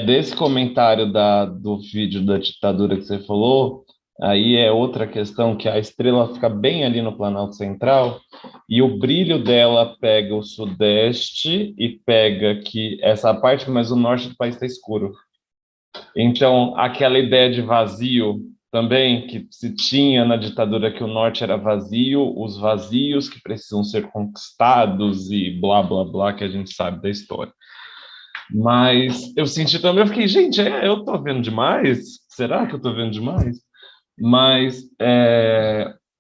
Desse comentário do vídeo da ditadura que você falou, aí é outra questão, que a estrela fica bem ali no Planalto Central, e o brilho dela pega o sudeste e pega aqui essa parte, mas o norte do país está escuro. Então, aquela ideia de vazio também, que se tinha na ditadura que o norte era vazio, os vazios que precisam ser conquistados e blá, blá, blá, que a gente sabe da história. Mas eu senti também, eu fiquei, gente, eu tô vendo demais? Será que eu tô vendo demais? Mas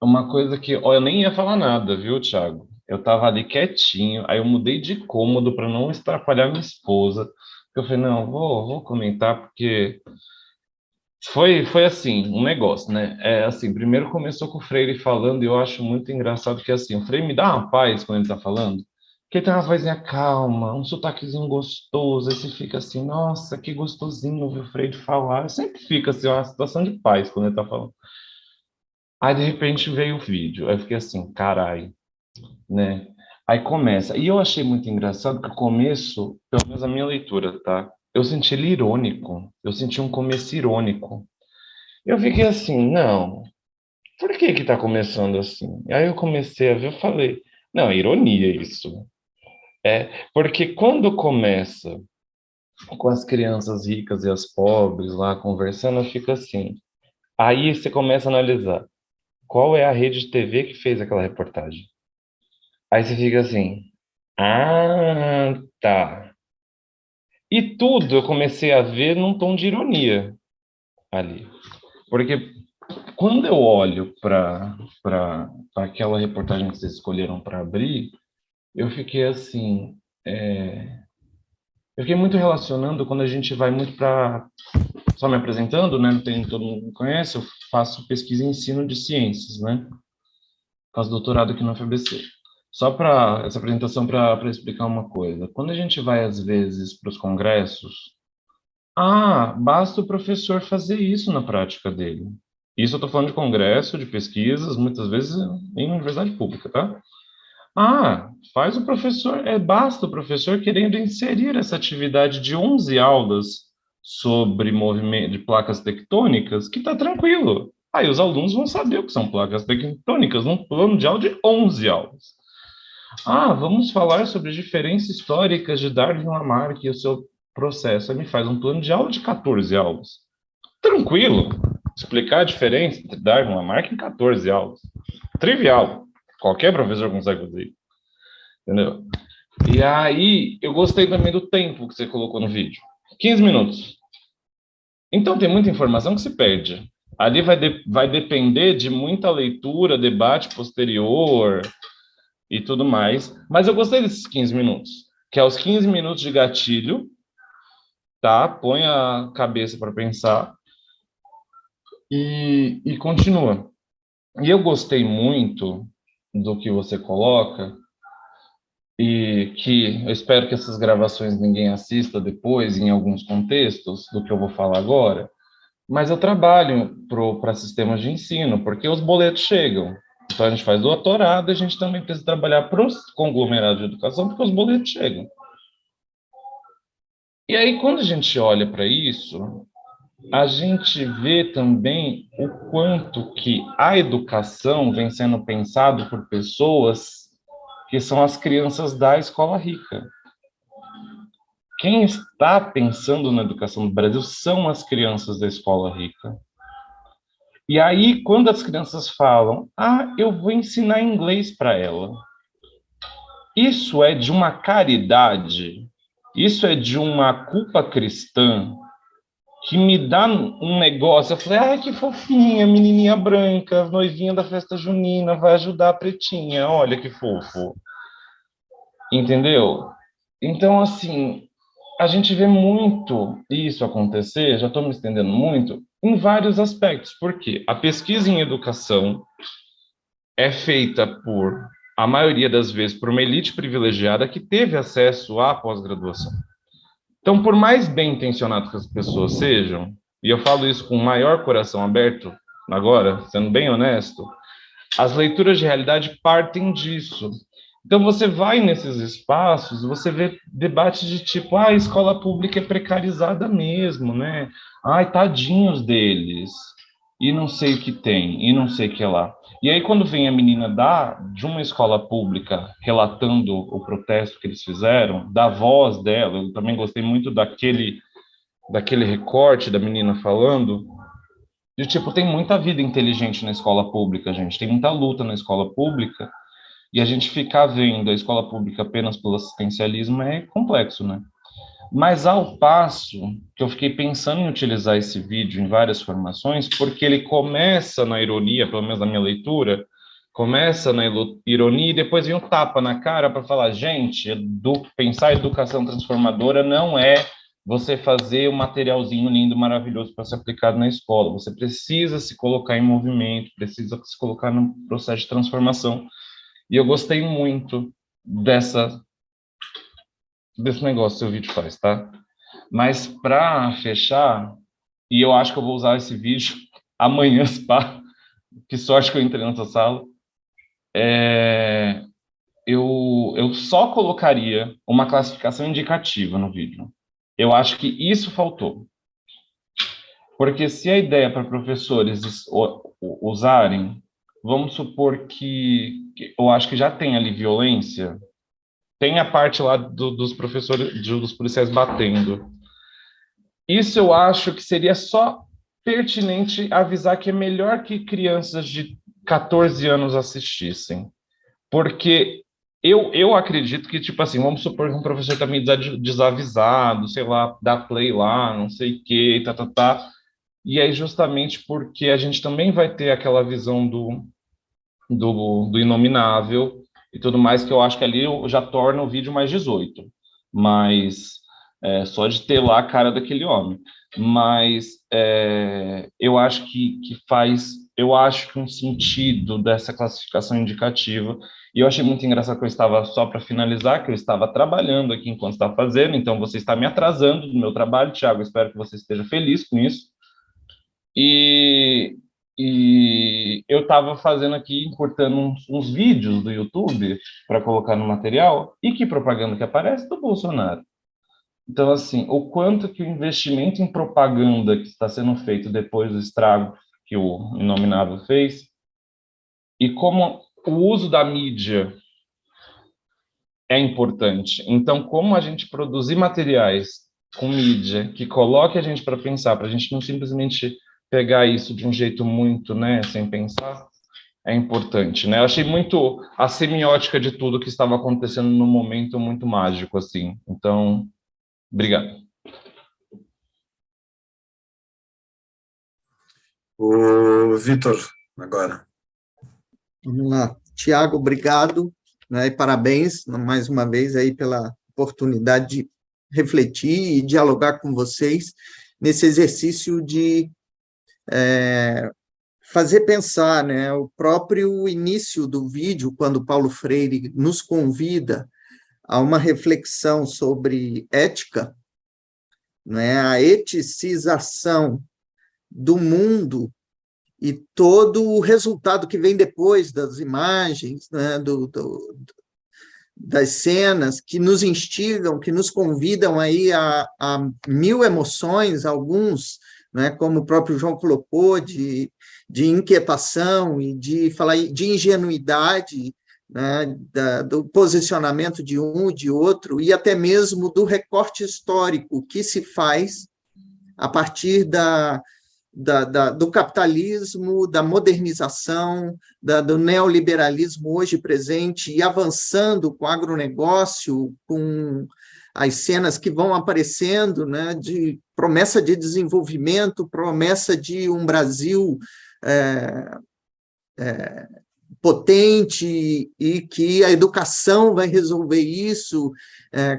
uma coisa que, ó, eu nem ia falar nada, viu, Thiago? Eu tava ali quietinho, aí eu mudei de cômodo para não atrapalhar minha esposa. Eu falei, não, vou comentar, porque foi assim, um negócio, né? Assim, primeiro começou com o Freire falando, e eu acho muito engraçado que assim, o Freire me dá uma paz quando ele tá falando, porque ele tem uma vozinha calma, um sotaquezinho gostoso, aí você fica assim, nossa, que gostosinho ouvir o Freire falar. Eu sempre fica assim, uma situação de paz quando ele tá falando. Aí, de repente, veio o vídeo, aí eu fiquei assim, carai, né? Aí começa, e eu achei muito engraçado que o começo, pelo menos a minha leitura, tá? Eu senti ele irônico, eu senti um começo irônico. Eu fiquei assim, não, por que que tá começando assim? Aí eu comecei a ver, eu falei, não, é ironia isso. Porque quando começa com as crianças ricas e as pobres lá conversando, fica assim. Aí você começa a analisar, qual é a rede de TV que fez aquela reportagem? Aí você fica assim, ah, tá. E tudo eu comecei a ver num tom de ironia ali. Porque quando eu olho para aquela reportagem que vocês escolheram para abrir, eu fiquei assim, eu fiquei muito relacionando quando a gente vai muito para, só me apresentando, né? Não tem todo mundo me conhece, eu faço pesquisa e ensino de ciências, né? Faço doutorado aqui na FABC. Só para essa apresentação para explicar uma coisa. Quando a gente vai às vezes para os congressos, basta o professor fazer isso na prática dele. Isso eu estou falando de congresso, de pesquisas, muitas vezes em universidade pública, tá? Faz o professor, basta o professor querendo inserir essa atividade de 11 aulas sobre movimento de placas tectônicas, que está tranquilo. Aí os alunos vão saber o que são placas tectônicas num plano de aula de 11 aulas. Vamos falar sobre as diferenças históricas de Darwin e Lamarck e o seu processo. Aí me faz um plano de aula de 14 aulas. Tranquilo. Explicar a diferença entre Darwin e Lamarck em 14 aulas. Trivial. Qualquer professor consegue fazer isso. Entendeu? E aí, eu gostei também do tempo que você colocou no vídeo. 15 minutos. Então, tem muita informação que se perde. Ali vai depender de muita leitura, debate posterior e tudo mais. Mas eu gostei desses 15 minutos, que é os 15 minutos de gatilho, tá? Põe a cabeça para pensar e continua. E eu gostei muito do que você coloca, e que eu espero que essas gravações ninguém assista depois, em alguns contextos, do que eu vou falar agora, mas eu trabalho para sistemas de ensino, porque os boletos chegam. Então, a gente faz doutorado, a gente também precisa trabalhar para os conglomerados de educação, porque os boletos chegam. E aí, quando a gente olha para isso, a gente vê também o quanto que a educação vem sendo pensado por pessoas que são as crianças da escola rica. Quem está pensando na educação do Brasil são as crianças da escola rica. E aí, quando as crianças falam, eu vou ensinar inglês para ela, isso é de uma caridade, isso é de uma culpa cristã, que me dá um negócio. Eu falei, que fofinha, menininha branca, noivinha da festa junina, vai ajudar a pretinha, olha que fofo. Entendeu? Então, assim, a gente vê muito isso acontecer, já estou me estendendo muito, em vários aspectos. Por quê? A pesquisa em educação é feita por, a maioria das vezes, por uma elite privilegiada que teve acesso à pós-graduação. Então, por mais bem intencionado que as pessoas sejam, e eu falo isso com o maior coração aberto, agora, sendo bem honesto, as leituras de realidade partem disso. Então, você vai nesses espaços, você vê debates de tipo, a escola pública é precarizada mesmo, né? Tadinhos deles. E não sei o que tem, e não sei o que lá. E aí, quando vem a menina de uma escola pública relatando o protesto que eles fizeram, da voz dela, eu também gostei muito daquele daquele recorte da menina falando, de tipo, tem muita vida inteligente na escola pública, gente, tem muita luta na escola pública, e a gente ficar vendo a escola pública apenas pelo assistencialismo é complexo, né? Mas ao passo que eu fiquei pensando em utilizar esse vídeo em várias formações, porque ele começa na ironia, pelo menos na minha leitura, começa na ironia e depois vem um tapa na cara para falar, gente, pensar educação transformadora não é você fazer um materialzinho lindo, maravilhoso para ser aplicado na escola. Você precisa se colocar em movimento, precisa se colocar no processo de transformação. E eu gostei muito desse negócio que o vídeo faz, tá? Mas para fechar, e eu acho que eu vou usar esse vídeo amanhã, pá, que sorte que eu entrei nessa sala, eu só colocaria uma classificação indicativa no vídeo. Eu acho que isso faltou. Porque se a ideia para professores usarem, vamos supor que eu acho que já tem ali violência, tem a parte lá dos professores, dos policiais batendo. Isso eu acho que seria só pertinente avisar que é melhor que crianças de 14 anos assistissem. Porque eu acredito que, tipo assim, vamos supor que um professor está meio desavisado, sei lá, dá play lá, não sei o quê, tá. E aí, justamente porque a gente também vai ter aquela visão do inominável e tudo mais, que eu acho que ali já torna o vídeo mais 18. Mas só de ter lá a cara daquele homem. Mas eu acho que eu acho que um sentido dessa classificação indicativa, e eu achei muito engraçado que eu estava, só para finalizar, que eu estava trabalhando aqui enquanto estava fazendo, então você está me atrasando do meu trabalho, Thiago, espero que você esteja feliz com isso. E, e eu estava fazendo aqui, encurtando uns vídeos do YouTube para colocar no material, e que propaganda que aparece? Do Bolsonaro. Então, assim, o quanto que o investimento em propaganda que está sendo feito depois do estrago que o Inominável fez, e como o uso da mídia é importante. Então, como a gente produzir materiais com mídia que coloque a gente para pensar, para a gente não simplesmente pegar isso de um jeito muito, né, sem pensar, é importante, né? Eu achei muito a semiótica de tudo que estava acontecendo no momento muito mágico, assim. Então, obrigado. O Vitor, agora. Vamos lá. Tiago, obrigado, né, e parabéns mais uma vez aí pela oportunidade de refletir e dialogar com vocês nesse exercício de fazer pensar, né, o próprio início do vídeo, quando Paulo Freire nos convida a uma reflexão sobre ética, né, a eticização do mundo e todo o resultado que vem depois das imagens, né, das cenas que nos instigam, que nos convidam aí a mil emoções, alguns, né, como o próprio João colocou, de inquietação e de falar de ingenuidade, né, do posicionamento de um e de outro, e até mesmo do recorte histórico que se faz a partir do capitalismo, da modernização, do neoliberalismo hoje presente e avançando com o agronegócio, com as cenas que vão aparecendo, né, de promessa de desenvolvimento, promessa de um Brasil potente e que a educação vai resolver isso,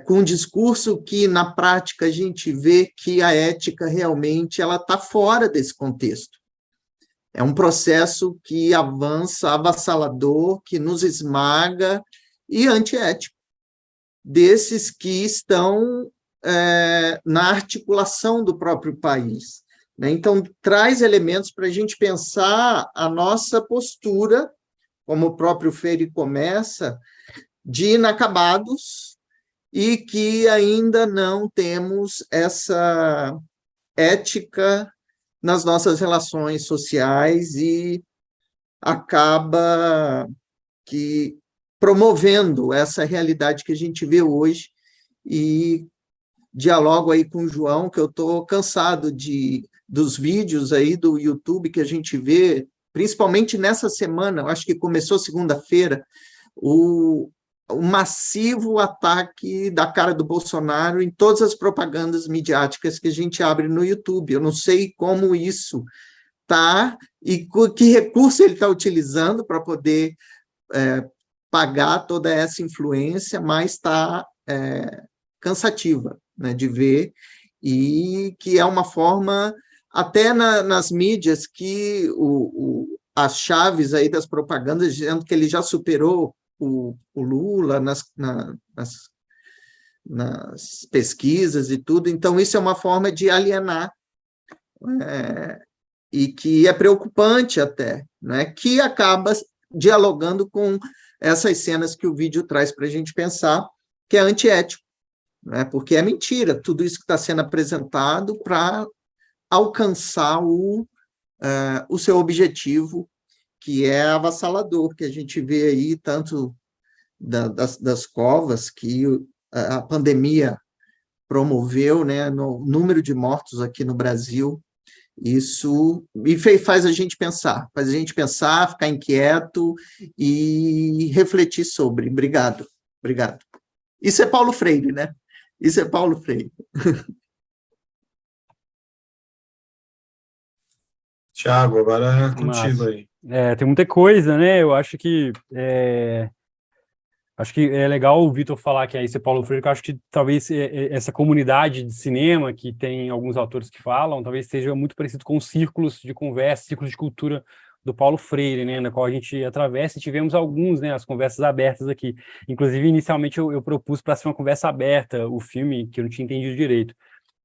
com um discurso que, na prática, a gente vê que a ética realmente ela está fora desse contexto. É um processo que avança, avassalador, que nos esmaga e antiético, desses que estão na articulação do próprio país. Né? Então, traz elementos para a gente pensar a nossa postura, como o próprio Freire começa, de inacabados, e que ainda não temos essa ética nas nossas relações sociais e acaba promovendo essa realidade que a gente vê hoje e dialogo aí com o João, que eu estou cansado dos vídeos aí do YouTube que a gente vê, principalmente nessa semana, eu acho que começou segunda-feira, o massivo ataque da cara do Bolsonaro em todas as propagandas midiáticas que a gente abre no YouTube. Eu não sei como isso está e que recurso ele está utilizando para poder pagar toda essa influência, mas está cansativa, né, de ver, e que é uma forma, até nas mídias, que as chaves aí das propagandas, dizendo que ele já superou o Lula nas pesquisas e tudo. Então, isso é uma forma de alienar, e que é preocupante até, né? Que acaba dialogando com essas cenas que o vídeo traz para a gente pensar, que é antiético, né? Porque é mentira tudo isso que está sendo apresentado para alcançar o seu objetivo, que é avassalador, que a gente vê aí tanto das covas que a pandemia promoveu, né, no número de mortos aqui no Brasil. Isso faz a gente pensar, ficar inquieto e refletir sobre. Obrigado. Isso é Paulo Freire, né? Isso é Paulo Freire. Tiago, agora é contigo aí. Tem muita coisa, né? Eu acho que é legal o Vitor falar que é isso é Paulo Freire, porque eu acho que talvez essa comunidade de cinema, que tem alguns autores que falam, talvez seja muito parecido com os círculos de conversa, círculos de cultura do Paulo Freire, né, na qual a gente atravessa, e tivemos alguns, né, as conversas abertas aqui. Inclusive, inicialmente, eu propus para ser uma conversa aberta, o filme, que eu não tinha entendido direito.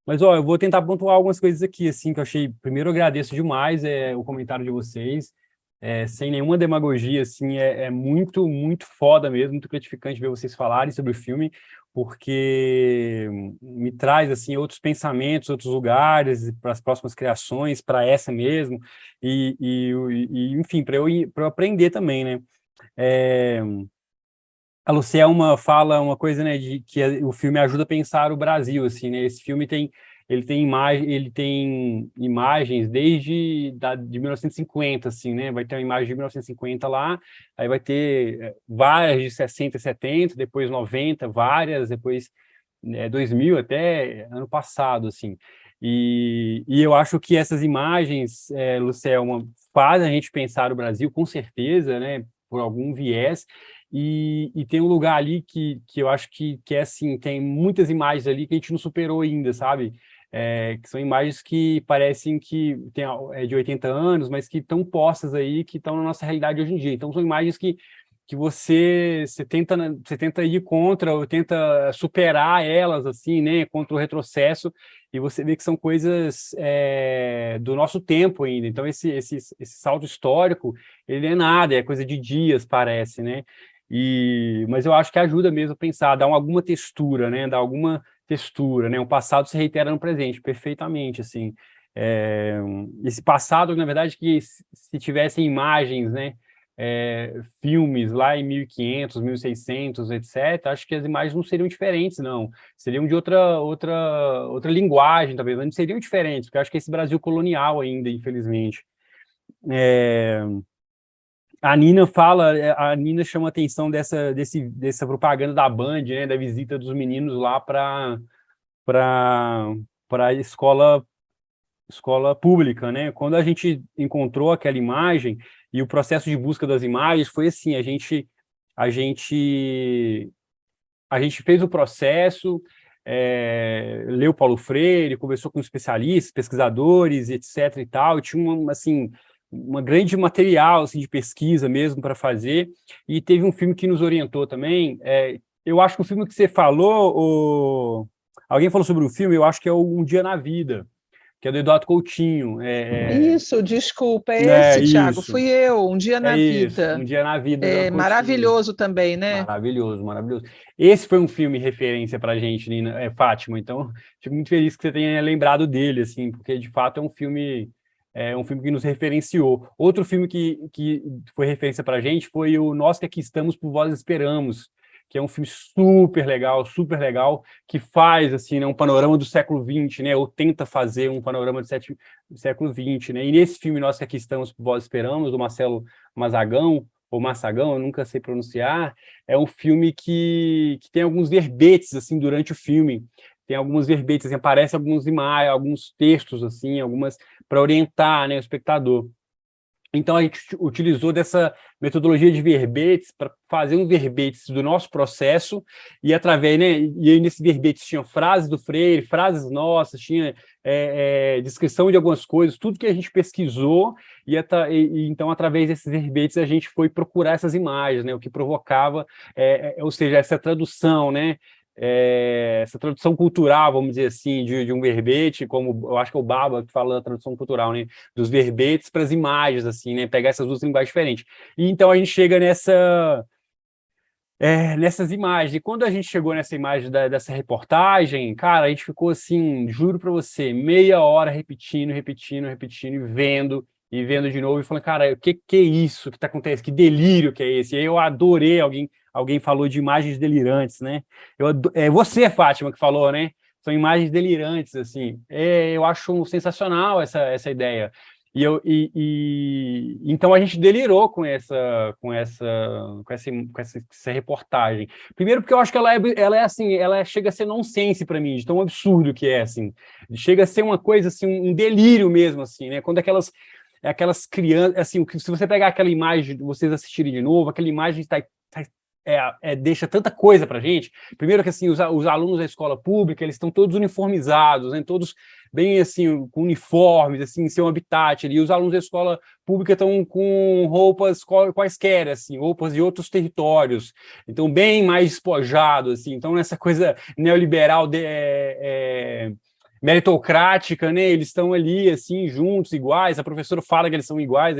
Mas, eu vou tentar pontuar algumas coisas aqui, assim, que eu achei... Primeiro, eu agradeço demais o comentário de vocês, sem nenhuma demagogia, assim, muito, muito foda mesmo, muito gratificante ver vocês falarem sobre o filme, porque me traz, assim, outros pensamentos, outros lugares, para as próximas criações, para essa mesmo, enfim, para eu aprender também, né? A Lucielma fala uma coisa, né, de que o filme ajuda a pensar o Brasil, assim, né? Esse filme ele tem imagens de 1950, assim, né? Vai ter uma imagem de 1950 lá, aí vai ter várias de 60 e 70, depois 90, várias, depois 2000 até ano passado, assim. E eu acho que essas imagens, Lucielma, fazem a gente pensar o Brasil, com certeza, né? Por algum viés. E tem um lugar ali que eu acho que é assim, tem muitas imagens ali que a gente não superou ainda, sabe? Que são imagens que parecem que tem de 80 anos, mas que estão postas aí, que estão na nossa realidade hoje em dia. Então, são imagens que você tenta ir contra, ou tenta superar elas, assim, né? Contra o retrocesso, e você vê que são coisas do nosso tempo ainda. Então, esse salto histórico, ele é nada, é coisa de dias, parece, né? Mas eu acho que ajuda mesmo a pensar, dar alguma textura, né? Dar alguma textura, né? O passado se reitera no presente, perfeitamente, assim. Esse passado, na verdade, que se tivessem imagens, né? Filmes lá em 1500, 1600, etc., acho que as imagens não seriam diferentes, não. Seriam de outra linguagem, talvez, mas não seriam diferentes, porque eu acho que esse Brasil colonial ainda, infelizmente. A Nina chama a atenção dessa propaganda da Band, né, da visita dos meninos lá para a escola pública, né? Quando a gente encontrou aquela imagem e o processo de busca das imagens foi assim, a gente fez o processo, leu Paulo Freire, conversou com especialistas, pesquisadores, etc. e tal, e tinha assim uma grande material assim, de pesquisa mesmo para fazer, e teve um filme que nos orientou também. Eu acho que o filme que você falou, alguém falou sobre o filme, eu acho que é Um Dia na Vida, que é do Eduardo Coutinho. Isso, desculpa, esse, Thiago, isso. fui eu, Um Dia na Isso, Vida. Um Dia na Vida. Eduardo Coutinho. Maravilhoso também, né? Maravilhoso, maravilhoso. Esse foi um filme referência para a gente, Nina, Fátima, então fico muito feliz que você tenha lembrado dele, assim, porque de fato é um filme que nos referenciou. Outro filme que foi referência para a gente foi o Nós que Aqui Estamos por Vós Esperamos, que é um filme super legal, que faz, assim, né, um panorama do século XX, né, ou tenta fazer um panorama do século XX, né, e nesse filme Nós que Aqui Estamos, Vós Esperamos, do Marcelo Mazagão, ou Massagão, eu nunca sei pronunciar, é um filme que tem alguns verbetes, assim, durante o filme, tem alguns verbetes, assim, aparecem algumas imagens, alguns textos, assim, para orientar, né, o espectador. Então, a gente utilizou dessa metodologia de verbetes para fazer um verbetes do nosso processo e através, né, e aí nesses verbetes tinha frases do Freire, frases nossas, tinha descrição de algumas coisas, tudo que a gente pesquisou então, através desses verbetes, a gente foi procurar essas imagens, né, o que provocava, ou seja, essa tradução, né, essa tradução cultural, vamos dizer assim, de um verbete, como eu acho que é o Baba que fala da tradução cultural, né, dos verbetes para as imagens, assim, né, pegar essas duas linguagens diferentes. E então a gente chega nessas imagens. E quando a gente chegou nessa imagem dessa reportagem, cara, a gente ficou assim, juro para você, meia hora repetindo, e vendo de novo, e falando, cara, o que é isso que está acontecendo? Que delírio que é esse? E aí eu adorei, alguém falou de imagens delirantes, né? Você, Fátima, que falou, né? São imagens delirantes, assim. Eu acho sensacional essa ideia. Então a gente delirou com essa reportagem. Primeiro porque eu acho que ela é assim, ela chega a ser nonsense para mim, de tão absurdo que é, assim. Chega a ser uma coisa assim, um delírio mesmo, assim, né? Quando aquelas crianças, assim, se você pegar aquela imagem, vocês assistirem de novo, aquela imagem deixa tanta coisa para a gente. Primeiro que assim, os alunos da escola pública, eles estão todos uniformizados, né? Todos bem assim, com uniformes, assim, em seu habitat ali. Os alunos da escola pública estão com roupas quaisquer, assim, roupas de outros territórios. Então, bem mais despojados, assim. Então, nessa coisa neoliberal meritocrática, né? Eles estão ali, assim, juntos, iguais. A professora fala que eles são iguais,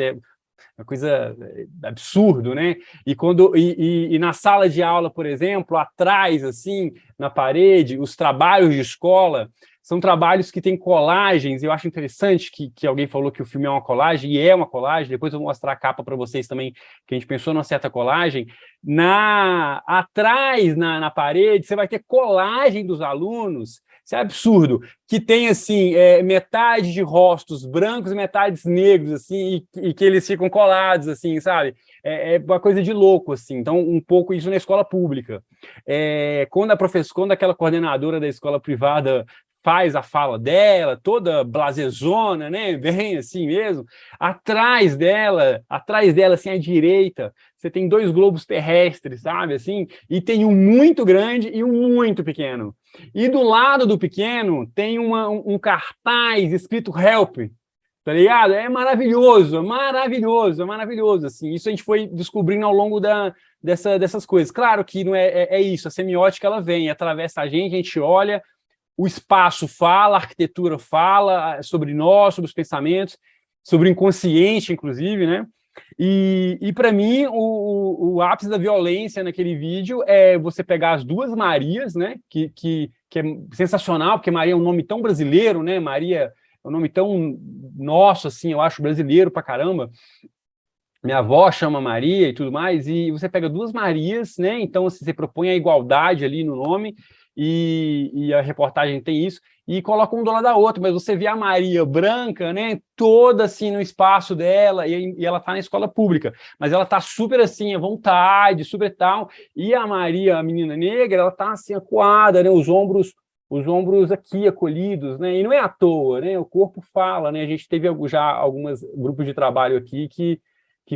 uma coisa absurdo, né? E na sala de aula, por exemplo, atrás, assim, na parede, os trabalhos de escola são trabalhos que têm colagens. Eu acho interessante que alguém falou que o filme é uma colagem, e é uma colagem. Depois eu vou mostrar a capa para vocês também, que a gente pensou numa certa colagem. Atrás, na parede, você vai ter colagem dos alunos. Isso é absurdo, que tem, assim, metade de rostos brancos e metades negros, assim, e que eles ficam colados, assim, sabe? É uma coisa de louco, assim. Então, um pouco isso na escola pública. Quando aquela coordenadora da escola privada faz a fala dela, toda blasezona, né? Bem assim mesmo. Atrás dela, assim, à direita, você tem 2 globos terrestres, sabe, assim? E tem um muito grande e um muito pequeno. E do lado do pequeno tem um cartaz escrito Help, tá ligado? É maravilhoso, assim. Isso a gente foi descobrindo ao longo dessas coisas. Claro que não é isso, a semiótica ela vem, atravessa a gente olha, o espaço fala, a arquitetura fala sobre nós, sobre os pensamentos, sobre o inconsciente, inclusive, né? E para mim, o ápice da violência naquele vídeo é você pegar as 2 Marias, né? Que é sensacional, porque Maria é um nome tão brasileiro, né? Maria é um nome tão nosso, assim, eu acho brasileiro pra caramba. Minha avó chama Maria e tudo mais, e você pega 2 Marias, né? Então assim, você propõe a igualdade ali no nome, e a reportagem tem isso, e coloca um do lado da outra, mas você vê a Maria branca, né, toda assim no espaço dela, e ela tá na escola pública, mas ela tá super assim, à vontade, super tal, e a Maria, a menina negra, ela tá assim, acuada, né, os ombros aqui acolhidos, né, e não é à toa, né, o corpo fala, né, a gente teve já alguns grupos de trabalho aqui que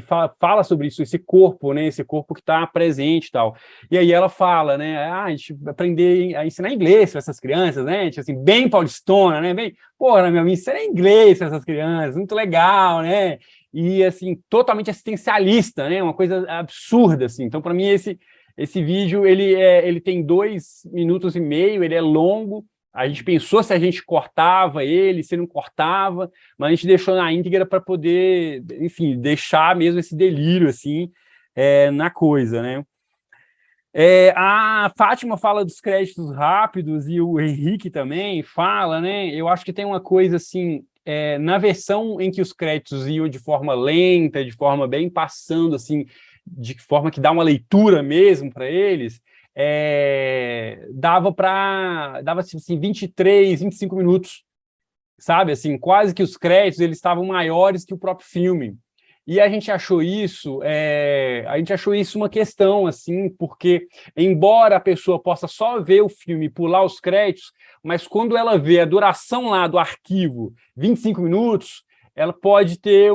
fala sobre isso, esse corpo, né? Esse corpo que está presente e tal. E aí ela fala, né? A gente aprender a ensinar inglês para essas crianças, né? Tipo assim, bem paulistona, né? Bem, porra, meu, me ensina inglês para essas crianças, muito legal, né? E, assim, totalmente assistencialista, né? Uma coisa absurda, assim. Então, para mim, esse vídeo, ele tem 2 minutos e meio, ele é longo. A gente pensou se a gente cortava ele, se não cortava, mas a gente deixou na íntegra para poder, enfim, deixar mesmo esse delírio, assim, na coisa, né? A Fátima fala dos créditos rápidos e o Henrique também fala, né? Eu acho que tem uma coisa, assim, na versão em que os créditos iam de forma lenta, de forma bem passando, assim, de forma que dá uma leitura mesmo para eles, dava assim, 23, 25 minutos, sabe? Assim, quase que os créditos eles estavam maiores que o próprio filme. E a gente achou isso uma questão, assim, porque embora a pessoa possa só ver o filme e pular os créditos, mas quando ela vê a duração lá do arquivo, 25 minutos, ela pode ter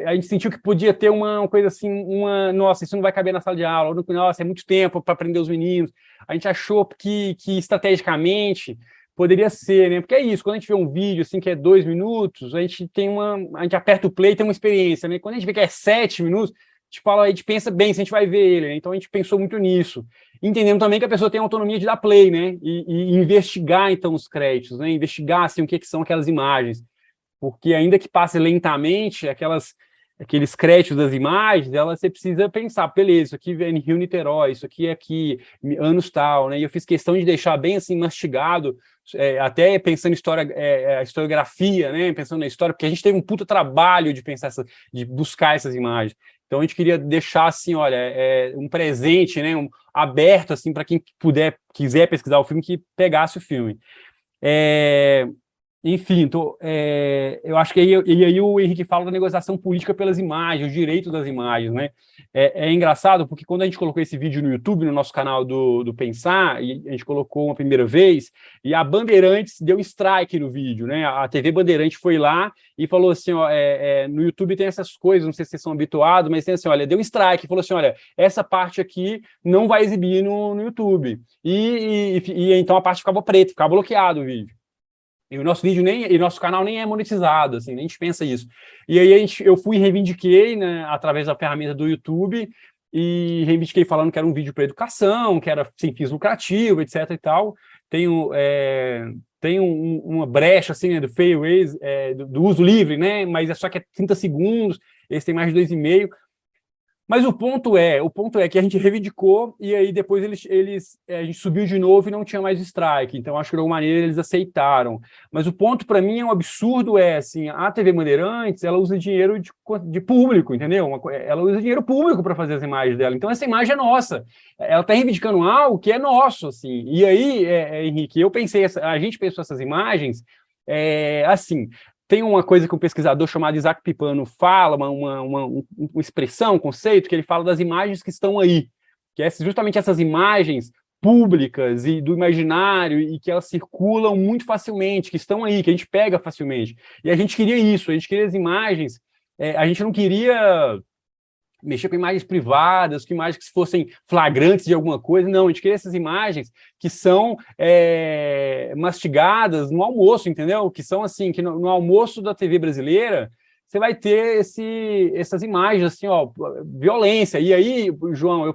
a gente sentiu que podia ter uma coisa assim, nossa, isso não vai caber na sala de aula, ou, nossa, é muito tempo para aprender os meninos. A gente achou que estrategicamente poderia ser, né? Porque é isso, quando a gente vê um vídeo assim que é 2 minutos, a gente aperta o play e tem uma experiência, né? Quando a gente vê que é 7 minutos, a gente pensa bem se a gente vai ver ele, né? Então a gente pensou muito nisso. Entendendo também que a pessoa tem a autonomia de dar play, né? E investigar, então, os créditos, né? Investigar, assim, o que são aquelas imagens. Porque ainda que passe lentamente, aqueles créditos das imagens, você precisa pensar, beleza, isso aqui vem em Rio Niterói, isso aqui é aqui, anos tal, né? E eu fiz questão de deixar bem assim mastigado, até pensando em a historiografia, né? Pensando na história, porque a gente teve um puta trabalho de pensar de buscar essas imagens. Então a gente queria deixar assim, olha, um presente, né? Aberto assim para quem quiser pesquisar o filme, que pegasse o filme. Enfim, eu acho que aí o Henrique fala da negociação política pelas imagens, o direito das imagens, né? É engraçado porque quando a gente colocou esse vídeo no YouTube, no nosso canal do Pensar, e a gente colocou uma primeira vez, e a Bandeirantes deu strike no vídeo, né? A TV Bandeirante foi lá e falou assim, ó, no YouTube tem essas coisas, não sei se vocês são habituados, mas tem assim, olha, deu strike, falou assim, olha, essa parte aqui não vai exibir no YouTube. E então a parte ficava preta, ficava bloqueado o vídeo. E o nosso vídeo nosso canal nem é monetizado, assim, nem a gente pensa isso. E aí eu fui e reivindiquei, né, através da ferramenta do YouTube, e reivindiquei falando que era um vídeo para educação, que era sem fins lucrativos, etc. e tal. Tem uma brecha assim, né, do fair use, do uso livre, né? Mas só que é 30 segundos, esse tem mais de 2,5. Mas o ponto é que a gente reivindicou e aí depois a gente subiu de novo e não tinha mais strike. Então, acho que de alguma maneira eles aceitaram. Mas o ponto, para mim, é um absurdo, assim, a TV Bandeirantes, ela usa dinheiro de público, entendeu? Ela usa dinheiro público para fazer as imagens dela. Então, essa imagem é nossa. Ela está reivindicando algo que é nosso, assim. E aí, Henrique, a gente pensou essas imagens, assim... Tem uma coisa que um pesquisador chamado Isaac Pipano fala, uma expressão, um conceito, que ele fala das imagens que estão aí, que é justamente essas imagens públicas e do imaginário e que elas circulam muito facilmente, que estão aí, que a gente pega facilmente. E a gente queria isso, a gente queria as imagens, a gente não queria mexer com imagens privadas, com imagens que fossem flagrantes de alguma coisa, não, a gente queria essas imagens que são mastigadas no almoço, entendeu? Que são assim, que no almoço da TV brasileira, você vai ter essas imagens, assim, ó, violência. E aí, João,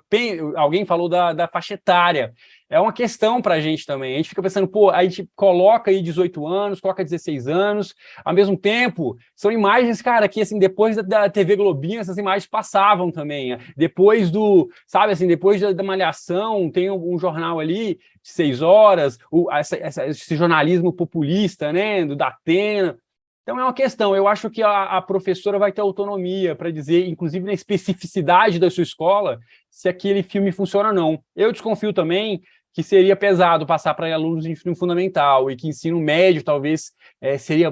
alguém falou da faixa etária. É uma questão para a gente também. A gente fica pensando, pô, a gente coloca aí 18 anos, coloca 16 anos, ao mesmo tempo, são imagens, cara, que, assim, depois da TV Globinho, essas imagens passavam também. Depois depois da Malhação, tem um jornal ali de 6 horas, esse jornalismo populista, né, do Datena. Então, é uma questão. Eu acho que a professora vai ter autonomia para dizer, inclusive na especificidade da sua escola, se aquele filme funciona ou não. Eu desconfio também que seria pesado passar para alunos de ensino fundamental e que ensino médio talvez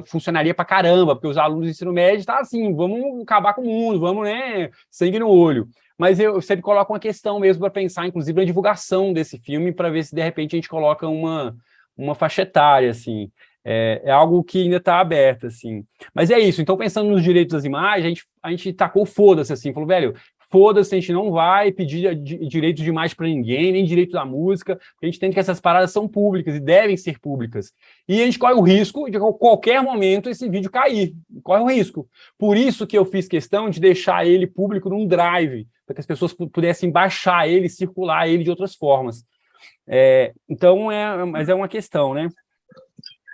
funcionaria para caramba, porque os alunos de ensino médio estão assim, vamos acabar com o mundo, vamos, né, sangue no olho. Mas eu sempre coloco uma questão mesmo para pensar, inclusive, na divulgação desse filme, para ver se, de repente, a gente coloca uma faixa etária, assim. É algo que ainda está aberto, assim. Mas é isso, então pensando nos direitos das imagens, a gente tacou foda-se, assim, falou, velho, foda-se, a gente não vai pedir direitos de imagem para ninguém, nem direito da música, porque a gente entende que essas paradas são públicas e devem ser públicas. E a gente corre o risco de, a qualquer momento, esse vídeo cair, corre o risco. Por isso que eu fiz questão de deixar ele público num drive, para que as pessoas pudessem baixar ele, circular ele de outras formas. Mas é uma questão, né?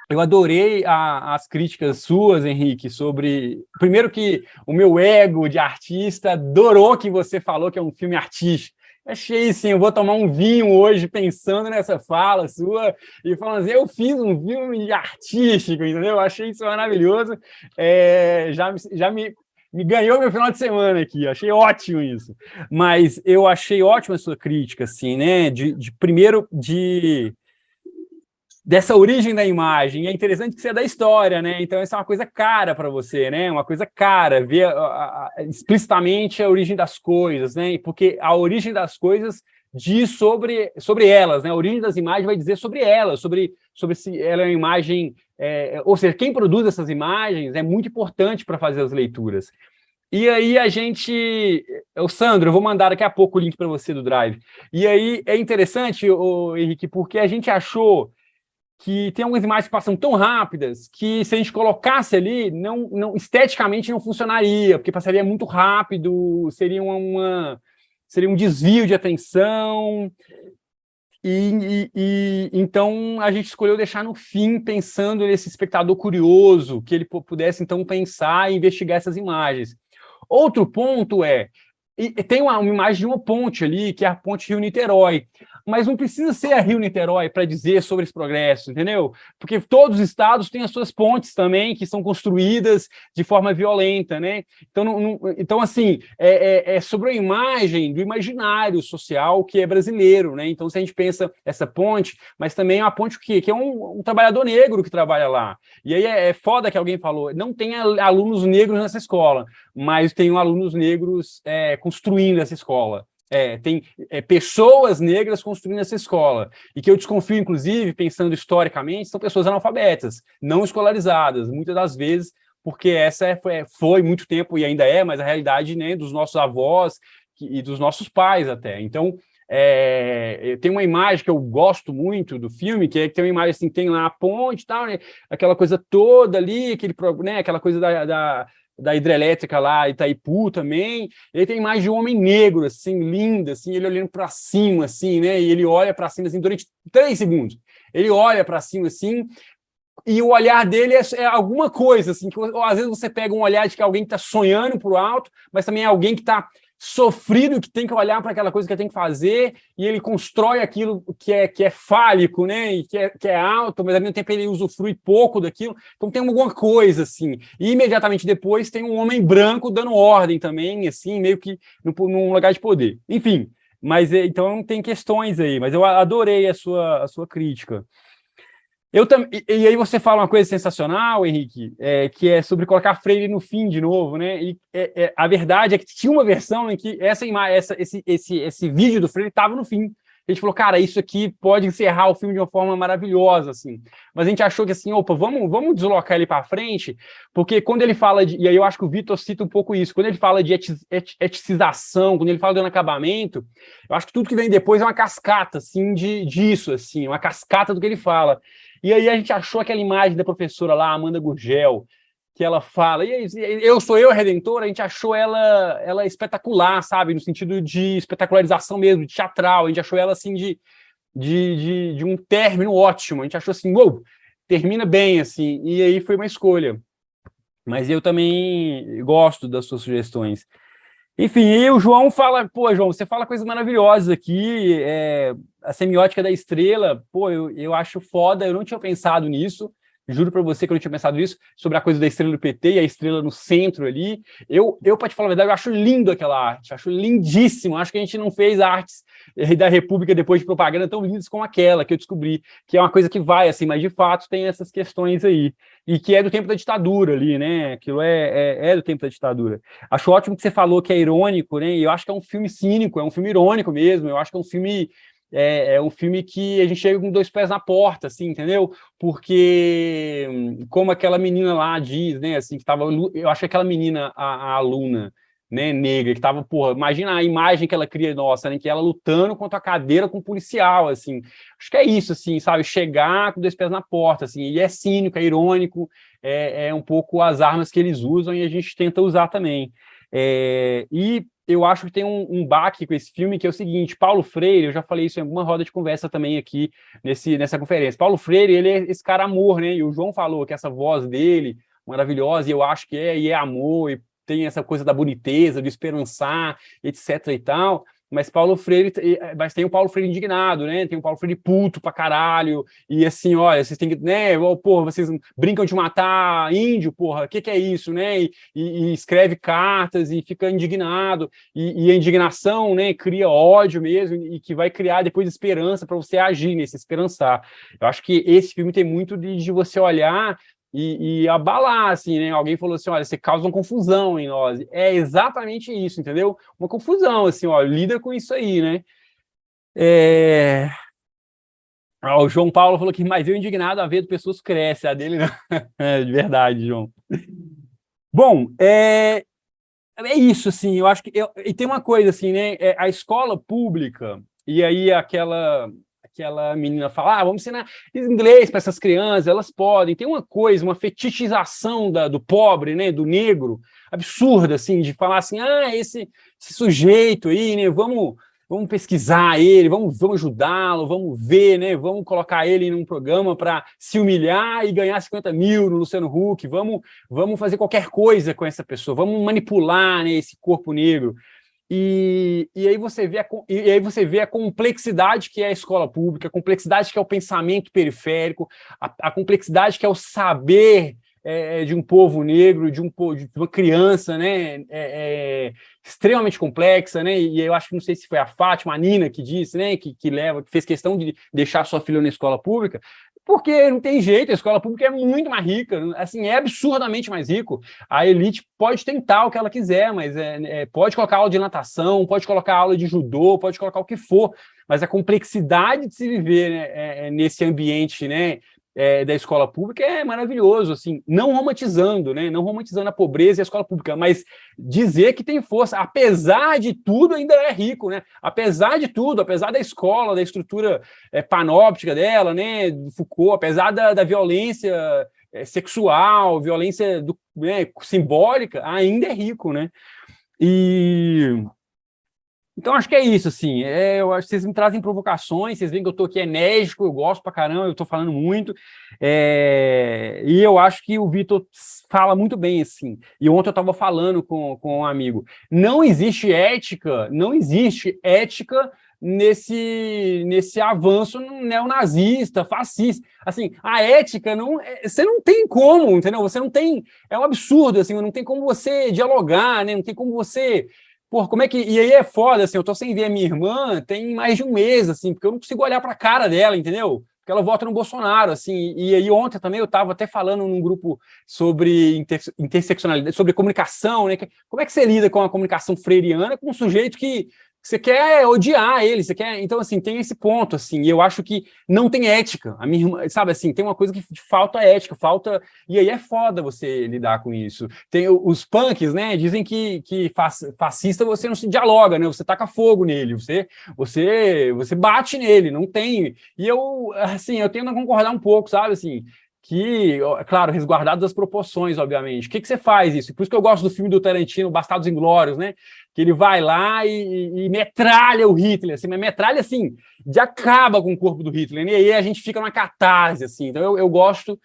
Eu adorei as críticas suas, Henrique, sobre... Primeiro que o meu ego de artista adorou que você falou que é um filme artístico. Achei, sim, eu vou tomar um vinho hoje pensando nessa fala sua e falando assim, eu fiz um filme artístico, entendeu? Eu achei isso maravilhoso. me ganhou meu final de semana aqui, achei ótimo isso. Mas eu achei ótima a sua crítica, assim, né? Primeiro, dessa origem da imagem. É interessante que você é da história, né? Então, isso é uma coisa cara para você, né? Uma coisa cara, ver explicitamente a origem das coisas, né? Porque a origem das coisas diz sobre elas, né? A origem das imagens vai dizer sobre elas, sobre se ela é uma imagem... ou seja, quem produz essas imagens é muito importante para fazer as leituras. E aí a gente... O Sandro, eu vou mandar daqui a pouco o link para você do Drive. E aí é interessante, Henrique, porque a gente achou que tem algumas imagens que passam tão rápidas que se a gente colocasse ali, esteticamente não funcionaria, porque passaria muito rápido, seria um desvio de atenção, então a gente escolheu deixar no fim, pensando nesse espectador curioso, que ele pudesse então pensar e investigar essas imagens. Outro ponto tem uma imagem de uma ponte ali, que é a ponte Rio-Niterói, mas não precisa ser a Rio-Niterói para dizer sobre esse progresso, entendeu? Porque todos os estados têm as suas pontes também, que são construídas de forma violenta, né? Então assim, é sobre a imagem do imaginário social que é brasileiro, né? Então, se a gente pensa essa ponte, mas também é uma ponte que é um trabalhador negro que trabalha lá. E aí é foda que alguém falou, não tem alunos negros nessa escola, mas tem alunos negros construindo essa escola. Tem pessoas negras construindo essa escola, e que eu desconfio, inclusive, pensando historicamente, são pessoas analfabetas, não escolarizadas, muitas das vezes, porque essa foi muito tempo, e ainda mas a realidade, né, dos nossos avós e dos nossos pais até. Então, tem uma imagem que eu gosto muito do filme, que tem uma imagem assim, tem lá a ponte e tal, né, aquela coisa toda ali, aquela coisa da hidrelétrica lá, Itaipu também. Ele tem imagem de um homem negro, assim, lindo, assim, ele olhando para cima, assim, né? E ele olha para cima, assim, durante 3 segundos. Ele olha para cima, assim, e o olhar dele é alguma coisa, assim, que às vezes você pega um olhar de que alguém está sonhando para o alto, mas também é alguém que está sofrido, que tem que olhar para aquela coisa que tem que fazer, e ele constrói aquilo que é fálico, né, e que é alto, mas ao mesmo tempo ele usufrui pouco daquilo, então tem alguma coisa, assim, e imediatamente depois tem um homem branco dando ordem também, assim, meio que num lugar de poder. Enfim, mas então tem questões aí, mas eu adorei a sua crítica. E aí você fala uma coisa sensacional, Henrique, que é sobre colocar Freire no fim de novo, né? E a verdade é que tinha uma versão em que esse vídeo do Freire estava no fim. A gente falou, cara, isso aqui pode encerrar o filme de uma forma maravilhosa, assim. Mas a gente achou que, assim, opa, vamos deslocar ele para frente, porque quando ele fala e aí eu acho que o Vitor cita um pouco isso, quando ele fala de eticização, quando ele fala de acabamento, eu acho que tudo que vem depois é uma cascata, assim, disso, assim, uma cascata do que ele fala. E aí a gente achou aquela imagem da professora lá, Amanda Gurgel, que ela fala, eu sou eu a Redentora, a gente achou ela espetacular, sabe? No sentido de espetacularização mesmo, de teatral, a gente achou ela assim de um término ótimo, a gente achou assim, uou, termina bem, assim, e aí foi uma escolha. Mas eu também gosto das suas sugestões. Enfim, e o João fala, pô, João, você fala coisas maravilhosas aqui, a semiótica da estrela, pô, eu acho foda, eu não tinha pensado nisso, juro para você que eu não tinha pensado nisso, sobre a coisa da estrela do PT e a estrela no centro ali. Eu para te falar a verdade, eu acho lindo aquela arte, acho lindíssimo, acho que a gente não fez artes da República depois de propaganda tão lindas como aquela que eu descobri, que é uma coisa que vai, assim, mas de fato tem essas questões aí, e que é do tempo da ditadura ali, né, aquilo é do tempo da ditadura. Acho ótimo que você falou que é irônico, né, e eu acho que é um filme cínico, é um filme irônico mesmo, eu acho que é um filme... É um filme que a gente chega com 2 pés na porta, assim, entendeu? Porque, como aquela menina lá diz, né, assim, que tava, eu acho que aquela menina, a aluna, né, negra, que tava, porra, imagina a imagem que ela cria, nossa, né, que ela lutando contra a cadeira com um policial, assim, acho que é isso, assim, sabe, chegar com 2 pés na porta, assim, e é cínico, é irônico, é um pouco as armas que eles usam e a gente tenta usar também. E eu acho que tem um baque com esse filme, que é o seguinte, Paulo Freire, eu já falei isso em alguma roda de conversa também aqui nessa conferência, Paulo Freire, ele é esse cara amor, né, e o João falou que essa voz dele, maravilhosa, e eu acho que e é amor, e tem essa coisa da boniteza, de esperançar, etc e tal, mas mas tem o Paulo Freire indignado, né? Tem o Paulo Freire puto pra caralho, e assim, olha, vocês têm que, né? Porra, vocês brincam de matar índio, porra, o que é isso, né? E escreve cartas e fica indignado, e a indignação, né, cria ódio mesmo, e que vai criar depois esperança para você agir, né? Se esperançar. Eu acho que esse filme tem muito de você olhar e abalar, assim, né? Alguém falou assim, olha, você causa uma confusão em nós. É exatamente isso, entendeu? Uma confusão, assim, ó, lida com isso aí, né? O João Paulo falou que, mas eu indignado a ver pessoas crescem, a dele não. É, de verdade, João. Bom, é isso, assim, eu acho que... E tem uma coisa, assim, né? A escola pública, e aí aquela menina fala, vamos ensinar inglês para essas crianças, elas podem. Tem uma coisa, uma fetichização do pobre, né, do negro, absurda, assim, de falar assim, esse sujeito aí, né, vamos pesquisar ele, vamos ajudá-lo, vamos ver, né, vamos colocar ele num programa para se humilhar e ganhar 50 mil no Luciano Huck, vamos fazer qualquer coisa com essa pessoa, vamos manipular, né, esse corpo negro. E aí você vê a complexidade que é a escola pública, a complexidade que é o pensamento periférico, a complexidade que é o saber de um povo negro, de uma criança, né, extremamente complexa, né? E eu acho que não sei se foi a Fátima, a Nina que disse, né, que fez questão de deixar sua filha na escola pública, porque não tem jeito, a escola pública é muito mais rica, assim, é absurdamente mais rico. A elite pode tentar o que ela quiser, mas pode colocar aula de natação, pode colocar aula de judô, pode colocar o que for, mas a complexidade de se viver, né, nesse ambiente, né, da escola pública é maravilhoso, assim, não romantizando, né, não romantizando a pobreza e a escola pública, mas dizer que tem força, apesar de tudo, ainda é rico, né, apesar de tudo, apesar da escola, da estrutura panóptica dela, né, do Foucault, apesar da violência sexual, violência né, simbólica, ainda é rico, né, Então, acho que é isso, assim, eu acho que vocês me trazem provocações, vocês veem que eu estou aqui enérgico, eu gosto pra caramba, eu estou falando muito, e eu acho que o Vitor fala muito bem, assim, e ontem eu estava falando com um amigo, não existe ética nesse avanço neonazista, fascista, assim, a ética, você não tem como, entendeu? Você não tem, é um absurdo, assim, não tem como você dialogar, né? Não tem como você... Pô, como é que... E aí é foda, assim, eu tô sem ver a minha irmã tem mais de um mês, assim, porque eu não consigo olhar pra cara dela, entendeu? Porque ela vota no Bolsonaro, assim, e aí ontem também eu tava até falando num grupo sobre interseccionalidade, sobre comunicação, né? Como é que você lida com a comunicação freiriana com um sujeito que você quer odiar ele, você quer... Então, assim, tem esse ponto, assim, e eu acho que não tem ética. A minha irmã, sabe, assim, tem uma coisa que falta ética, falta... E aí é foda você lidar com isso. Tem os punks, né, dizem que fascista você não se dialoga, né, você taca fogo nele, você bate nele, não tem... E eu, assim, eu tento a concordar um pouco, sabe, assim... que, claro, resguardado das proporções, obviamente. O que você faz isso? Por isso que eu gosto do filme do Tarantino, Bastardos Inglórios, né? Que ele vai lá e metralha o Hitler, assim, mas metralha, assim, de acaba com o corpo do Hitler, né? E aí a gente fica numa catarse, assim. Então eu gosto,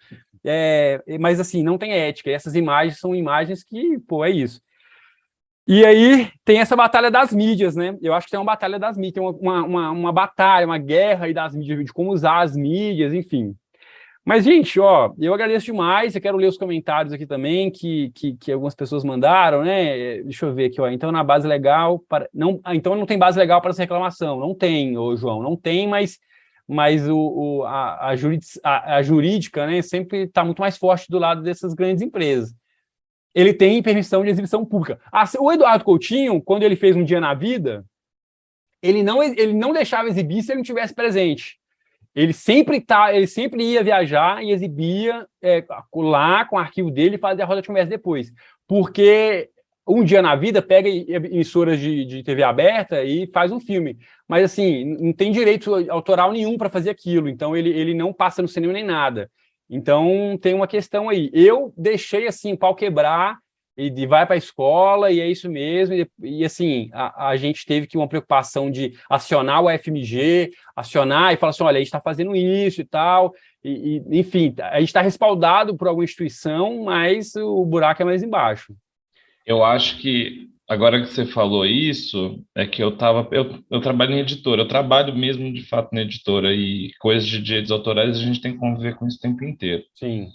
mas, assim, não tem ética. E essas imagens são imagens que, pô, é isso. E aí tem essa batalha das mídias, né? Eu acho que tem uma batalha das mídias, tem uma batalha, uma guerra aí das mídias, de como usar as mídias, enfim. Mas, gente, ó, eu agradeço demais, eu quero ler os comentários aqui também, que algumas pessoas mandaram, né? Deixa eu ver aqui, ó. Então, na base legal, então não tem base legal para essa reclamação. Não tem, ô João, não tem, mas a jurídica, né, sempre está muito mais forte do lado dessas grandes empresas. Ele tem permissão de exibição pública. O Eduardo Coutinho, quando ele fez Um Dia na Vida, ele não deixava exibir se ele não estivesse presente. Ele sempre ia viajar e exibia lá com o arquivo dele e fazia a roda de conversa depois. Porque Um Dia na Vida pega emissoras de TV aberta e faz um filme. Mas, assim, não tem direito autoral nenhum para fazer aquilo. Então, ele não passa no cinema nem nada. Então, tem uma questão aí. Eu deixei, assim, o pau quebrar e vai para a escola, e é isso mesmo, e assim, a gente teve que uma preocupação de acionar o FMG, acionar e falar assim, olha, a gente está fazendo isso e tal, enfim, a gente está respaldado por alguma instituição, mas o buraco é mais embaixo. Eu acho que agora que você falou isso, é que eu trabalho em editora, eu trabalho mesmo de fato na editora, e coisas de direitos autorais a gente tem que conviver com isso o tempo inteiro. Sim.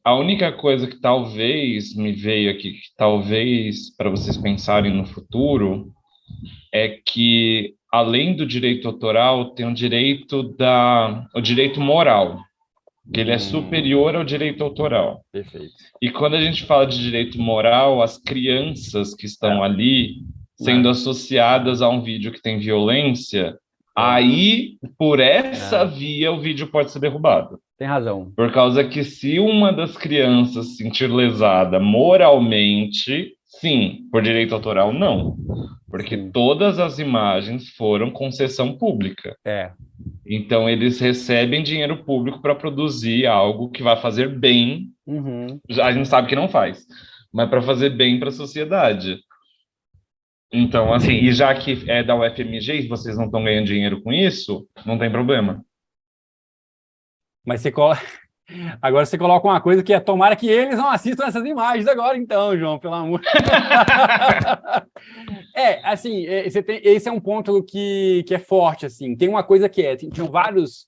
A única coisa que talvez me veio aqui, que talvez para vocês pensarem no futuro, é que além do direito autoral, tem o direito moral, que ele é superior ao direito autoral. Perfeito. E quando a gente fala de direito moral, as crianças que estão ali sendo associadas a um vídeo que tem violência, aí, por essa via, o vídeo pode ser derrubado. Tem razão. Por causa que se uma das crianças se sentir lesada moralmente, sim, por direito autoral, não. Porque todas as imagens foram concessão pública. Então, eles recebem dinheiro público para produzir algo que vai fazer bem. A gente sabe que não faz, mas para fazer bem para a sociedade. Então, assim, e já que é da UFMG e vocês não estão ganhando dinheiro com isso, não tem problema. Mas agora você coloca uma coisa que é tomara que eles não assistam essas imagens agora, então, João, pelo amor. Assim, esse é um ponto que é forte, assim. Tem uma coisa que tinham vários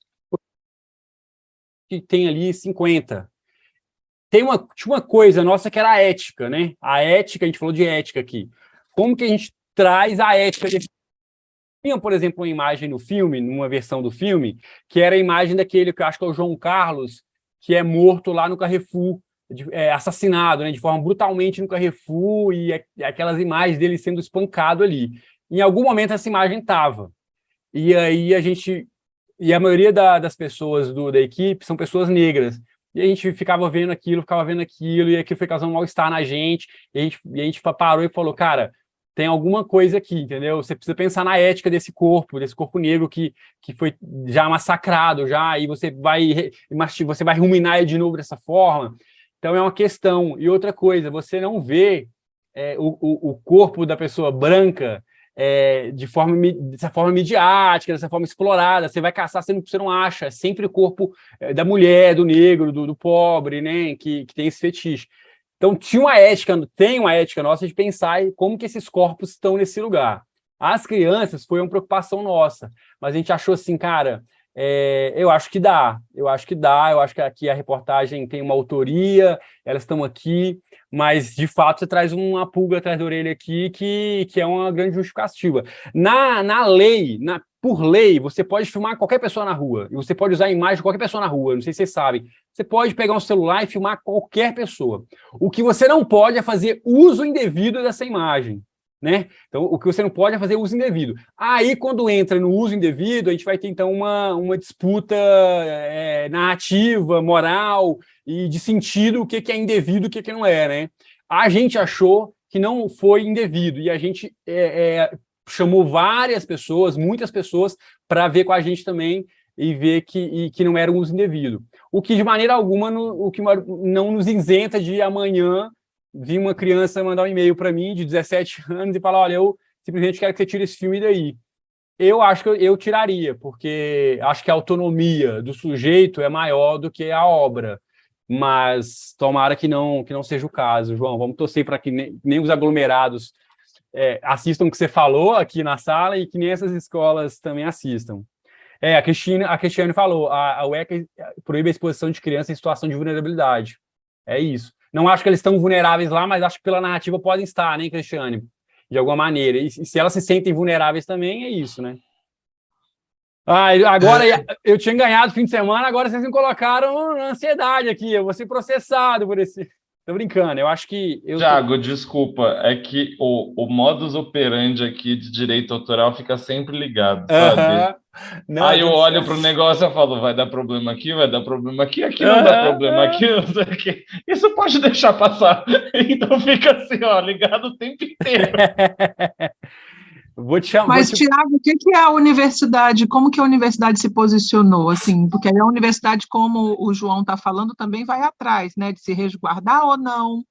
que tem ali 50. Tinha uma coisa nossa que era a ética, né? A ética, a gente falou de ética aqui. Como que a gente traz a ética de... Tinha, por exemplo, uma imagem no filme, numa versão do filme, que era a imagem daquele que eu acho que é o João Carlos, que é morto lá no Carrefour, assassinado, né, de forma brutalmente no Carrefour, e aquelas imagens dele sendo espancado ali. Em algum momento essa imagem estava. E aí a maioria das pessoas da equipe são pessoas negras. E a gente ficava vendo aquilo, e aquilo foi causando um mal-estar na gente, e a gente parou e falou, cara, tem alguma coisa aqui, entendeu? Você precisa pensar na ética desse corpo negro que foi já massacrado, e você vai ruminar ele de novo dessa forma. Então, é uma questão. E outra coisa, você não vê o corpo da pessoa branca dessa forma midiática, dessa forma explorada. Você vai caçar, você não acha. É sempre o corpo da mulher, do negro, do pobre, né? Que tem esse fetiche. Então, tem uma ética nossa de pensar como que esses corpos estão nesse lugar. As crianças foi uma preocupação nossa, mas a gente achou assim, cara, eu acho que dá, eu acho que aqui a reportagem tem uma autoria, elas estão aqui, mas, de fato, você traz uma pulga atrás da orelha aqui que é uma grande justificativa. Por lei, você pode filmar qualquer pessoa na rua, e você pode usar a imagem de qualquer pessoa na rua, não sei se vocês sabem. Você pode pegar um celular e filmar qualquer pessoa. O que você não pode é fazer uso indevido dessa imagem, né? Então, o que você não pode é fazer uso indevido. Aí, quando entra no uso indevido, a gente vai ter, então, uma disputa narrativa, moral e de sentido, o que é indevido e o que não é, né? A gente achou que não foi indevido, e a gente chamou muitas pessoas, para ver com a gente também e ver que não era um uso indevido. O que, de maneira alguma, não nos isenta de amanhã vir uma criança mandar um e-mail para mim de 17 anos e falar, olha, eu simplesmente quero que você tire esse filme daí. Eu acho que eu tiraria, porque acho que a autonomia do sujeito é maior do que a obra. Mas tomara que não seja o caso, João. Vamos torcer para que nem os aglomerados assistam o que você falou aqui na sala e que nem essas escolas também assistam. A Cristiane falou, a UECA proíbe a exposição de crianças em situação de vulnerabilidade. É isso. Não acho que eles estão vulneráveis lá, mas acho que pela narrativa podem estar, né, Cristiane? De alguma maneira. E se elas se sentem vulneráveis também, é isso, né? Agora, eu tinha ganhado fim de semana, agora vocês me colocaram na ansiedade aqui. Eu vou ser processado por esse... Tô brincando, eu acho que... Thiago, desculpa, é que o modus operandi aqui de direito autoral fica sempre ligado, sabe? Não, aí eu olho para o negócio e falo, vai dar problema aqui não dá problema aqui, não sei o quê. Isso pode deixar passar. Então fica assim, ó, ligado o tempo inteiro. Mas, Thiago, o que é a universidade? Como que a universidade se posicionou? Assim, porque a universidade, como o João está falando, também vai atrás, né, de se resguardar ou não?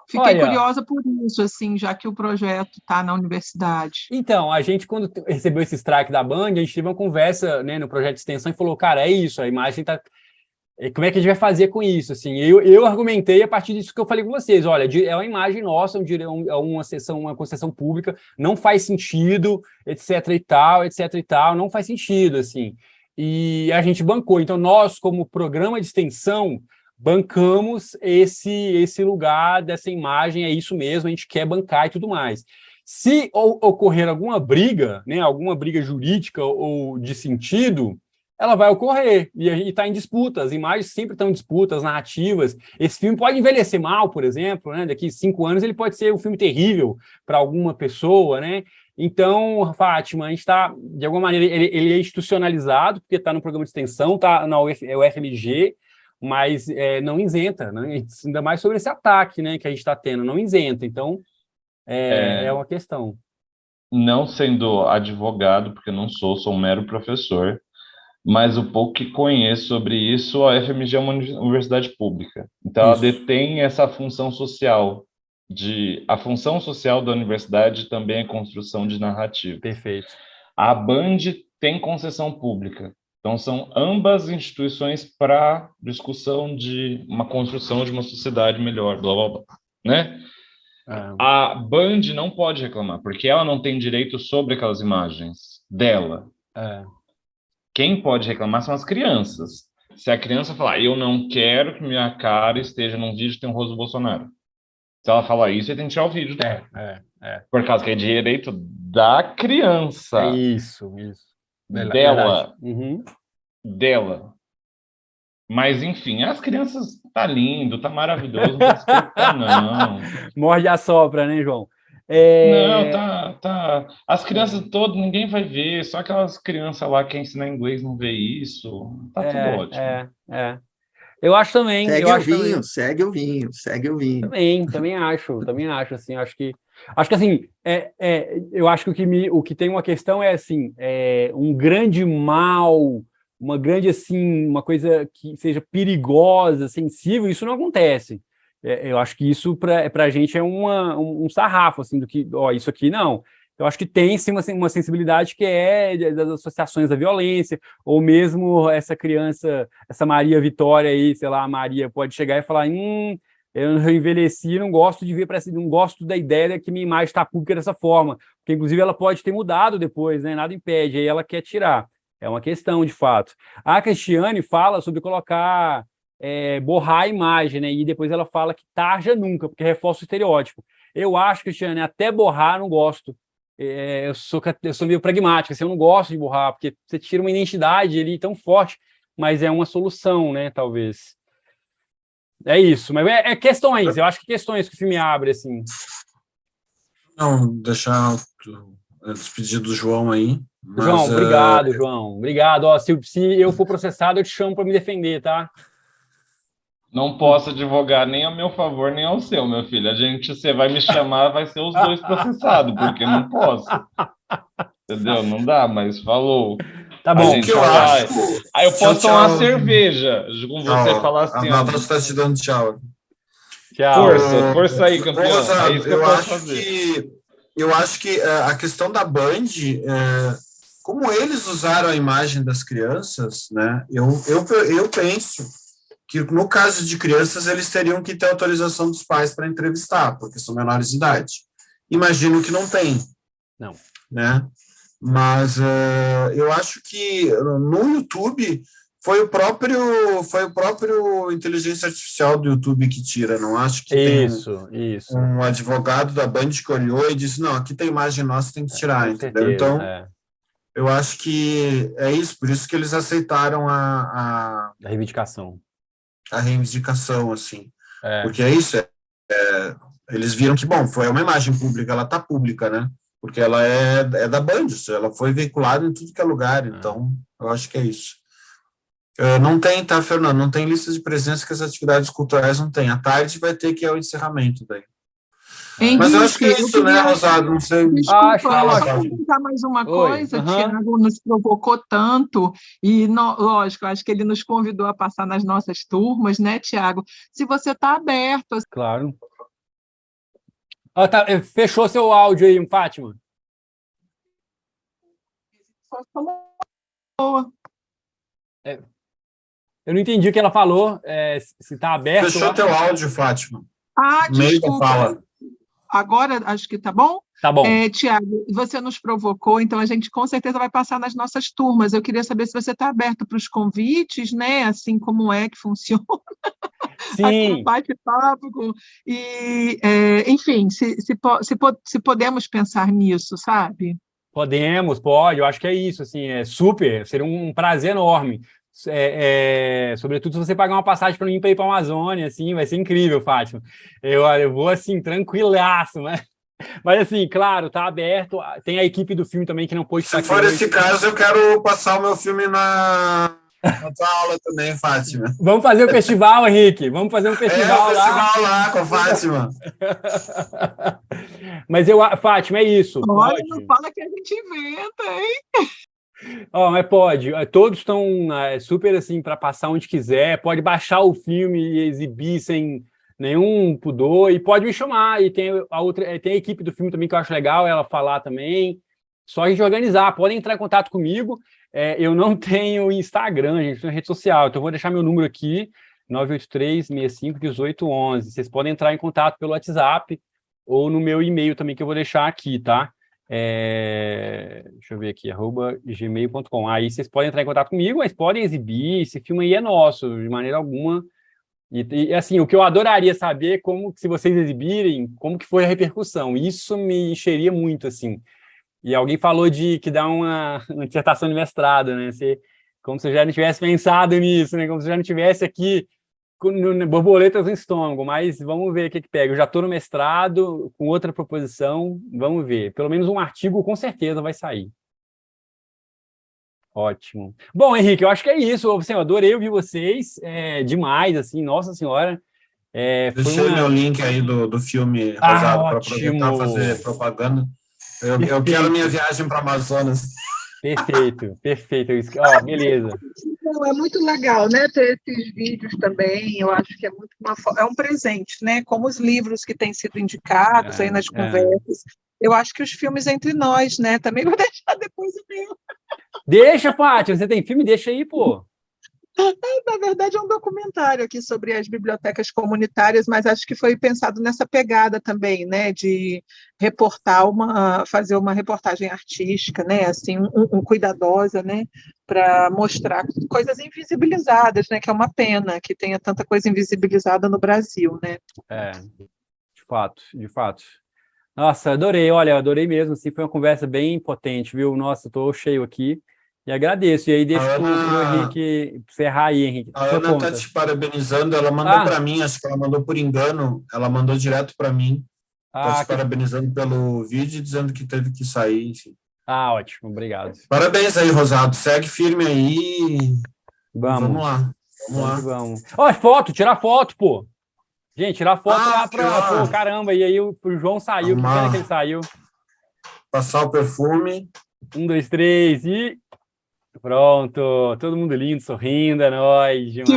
Fiquei curiosa por isso, assim, já que o projeto está na universidade. Então, a gente, quando recebeu esse strike da Band, a gente teve uma conversa, né, no projeto de extensão e falou, cara, é isso, a imagem está... como é que a gente vai fazer com isso? Assim, eu argumentei a partir disso que eu falei com vocês. Olha, é uma imagem nossa, é uma sessão, uma concessão pública, não faz sentido, etc e tal, não faz sentido, assim. E a gente bancou. Então, nós, como programa de extensão, bancamos esse lugar dessa imagem, é isso mesmo, a gente quer bancar e tudo mais. Se ocorrer alguma briga, né, alguma briga jurídica ou de sentido, ela vai ocorrer e está em disputa. As imagens sempre estão em disputa, as narrativas. Esse filme pode envelhecer mal, por exemplo, né? Daqui 5 anos ele pode ser um filme terrível para alguma pessoa, né? Então, Fátima, a gente está, de alguma maneira, ele é institucionalizado, porque está no programa de extensão, está na UFMG, mas não isenta, né? Ainda mais sobre esse ataque, né, que a gente está tendo, não isenta. Então, é uma questão. Não sendo advogado, porque eu não sou um mero professor, mas o pouco que conheço sobre isso, a FMG é uma universidade pública. Então, ela detém essa função social. A função social da universidade também é construção de narrativa. Perfeito. A Band tem concessão pública. Então, são ambas instituições para discussão de uma construção de uma sociedade melhor, blá, blá, blá, né? A Band não pode reclamar, porque ela não tem direito sobre aquelas imagens dela. Quem pode reclamar são as crianças. Se a criança falar, eu não quero que minha cara esteja num vídeo que tem o rosto do Bolsonaro. Se ela falar isso, ele tem que tirar o vídeo dela. Por causa que é direito da criança. Isso. Dela. Dela. Mas, enfim, as crianças tá lindo, tá maravilhoso, não tem que se preocupar, não. Morde a sopra, né, João? Não, tá. As crianças todas, ninguém vai ver, só aquelas crianças lá que ensinam inglês não vê isso. Tá tudo ótimo. Eu acho também. Segue o vinho. Também acho, assim, acho que assim, eu acho que o que tem uma questão é assim, um grande mal, uma grande assim, uma coisa que seja perigosa, sensível, isso não acontece. Eu acho que isso para a gente é um sarrafo, assim, do que, isso aqui não. Eu acho que tem sim uma sensibilidade que das associações da violência, ou mesmo essa criança, essa Maria Vitória aí, sei lá, a Maria pode chegar e falar, eu envelheci, não gosto de ver, não gosto da ideia de que minha imagem está pública dessa forma, porque inclusive ela pode ter mudado depois, né? Nada impede, aí ela quer tirar. É uma questão, de fato. A Cristiane fala sobre colocar, borrar a imagem, né? E depois ela fala que tarja nunca, porque reforça o estereótipo. Eu acho, Cristiane, até borrar não gosto. Eu sou meio pragmático, assim, eu não gosto de borrar, porque você tira uma identidade ali tão forte, mas é uma solução, né, talvez. É isso, mas questões, eu acho que questões que o filme abre, assim. Não, deixar despedir do João aí. Mas, João, obrigado, João. Obrigado. Ó, se eu for processado, eu te chamo para me defender, tá? Não posso advogar nem ao meu favor, nem ao seu, meu filho. Você vai me chamar, vai ser os dois processados, porque não posso. Entendeu? Não dá, mas falou. Tá bom. O que eu acho... Aí eu posso tomar uma cerveja com você, falar assim... A Natália está te dando tchau. Tchau. Força aí, campeão. É isso que eu posso fazer. Eu acho que a questão da Band, como eles usaram a imagem das crianças, né? Eu penso que no caso de crianças eles teriam que ter autorização dos pais para entrevistar, porque são menores de idade. Imagino que não tem. Não. Né? Mas eu acho que no YouTube foi o próprio inteligência artificial do YouTube que tira. Não acho que isso. Um advogado da Band que olhou e disse, não, aqui tem imagem nossa, tem que tirar, entendeu? Certeza, então, eu acho que é isso, por isso que eles aceitaram a reivindicação. A reivindicação, assim. Porque é isso, eles viram que, bom, foi uma imagem pública, ela está pública, né? Porque ela é da Band, ela foi veiculada em tudo que é lugar, então eu acho que é isso. Não tem, tá, Fernando? Não tem lista de presença que as atividades culturais não tem. À tarde vai ter que o encerramento daí. Henrique, mas eu acho que é isso, né, Rosado? Não sei. Desculpa, deixa eu perguntar mais uma coisa. O Tiago nos provocou tanto, e, lógico, acho que ele nos convidou a passar nas nossas turmas, né, Tiago? Se você está aberto... Claro. Fechou seu áudio aí, Fátima? Boa. Eu não entendi o que ela falou, se está aberto. Fechou teu áudio, Fátima. Meio da fala. Agora acho que tá bom? Tá bom. Tiago, você nos provocou, então a gente com certeza vai passar nas nossas turmas. Eu queria saber se você está aberto para os convites, né? Assim, como é que funciona Sim. aqui, bate-papo. Enfim, se podemos pensar nisso, sabe? Pode, eu acho que é isso, assim, seria um prazer enorme. Sobretudo se você pagar uma passagem para mim para ir para a Amazônia, assim, vai ser incrível, Fátima. Eu vou, assim, tranquilaço, né? Mas, assim, claro, tá aberto. Tem a equipe do filme também que não pôde estar aqui. Se for esse caso, eu quero passar o meu filme na tua aula também, Fátima. Vamos fazer o festival, Henrique. Vamos fazer um festival lá. Festival lá com a Fátima. Mas Fátima, é isso. Olha, pode. não fala que a gente inventa, hein? Mas pode. Todos estão super assim para passar onde quiser. Pode baixar o filme e exibir sem nenhum pudor. E pode me chamar. E tem a equipe do filme também que eu acho legal ela falar também. Só a gente organizar. Podem entrar em contato comigo. Eu não tenho Instagram, gente, tenho rede social. Então eu vou deixar meu número aqui, 983-65-1811. Vocês podem entrar em contato pelo WhatsApp ou no meu e-mail também, que eu vou deixar aqui, tá? Deixa eu ver aqui, @gmail.com. Aí vocês podem entrar em contato comigo, mas podem exibir. Esse filme aí é nosso, de maneira alguma. E assim, o que eu adoraria saber é como, se vocês exibirem, como que foi a repercussão. Isso me encheria muito, assim. E alguém falou que dá uma dissertação de mestrado, né? Como se eu já não tivesse pensado nisso, né? Como se eu já não tivesse aqui borboletas no estômago, mas vamos ver o que pega. Eu já estou no mestrado, com outra proposição, vamos ver. Pelo menos um artigo com certeza vai sair. Ótimo. Bom, Henrique, eu acho que é isso. Assim, eu adorei ouvir vocês, demais, assim, nossa senhora. Deixei meu link aí do filme Rosado para aproveitar e fazer propaganda. Eu quero minha viagem para Amazonas. Perfeito. Beleza. Não, é muito legal, né, ter esses vídeos também. Eu acho que é muito um presente, né? Como os livros que têm sido indicados aí nas conversas. Eu acho que os filmes entre nós, né? Também vou deixar depois o meu. Deixa, Fátima, você tem filme? Deixa aí, pô. Na verdade, é um documentário aqui sobre as bibliotecas comunitárias, mas acho que foi pensado nessa pegada também, né, de fazer uma reportagem artística, né, assim, cuidadosa, né, para mostrar coisas invisibilizadas, né, que é uma pena que tenha tanta coisa invisibilizada no Brasil, né. De fato. Nossa, adorei mesmo, assim, foi uma conversa bem potente, viu? Nossa, estou cheio aqui. E agradeço. E aí deixa o Henrique encerrar aí, Henrique. A Ana está te parabenizando, ela mandou para mim, acho que ela mandou por engano, ela mandou direto para mim. Está te parabenizando pelo vídeo e dizendo que teve que sair, enfim. Ótimo, obrigado. Parabéns aí, Rosado. Segue firme aí. Vamos lá. Tirar foto, pô. Gente, tirar foto lá pô, caramba. E aí o João saiu, que pena que ele saiu. Passar o perfume. 1, 2, 3 e... Pronto, todo mundo lindo, sorrindo, é nóis, demais.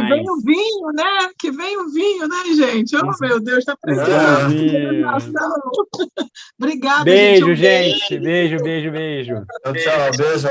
Que vem o vinho, né, gente? Oh, meu Deus, está precisando. Obrigada, beijo, gente. Beijo. Tchau, beijo.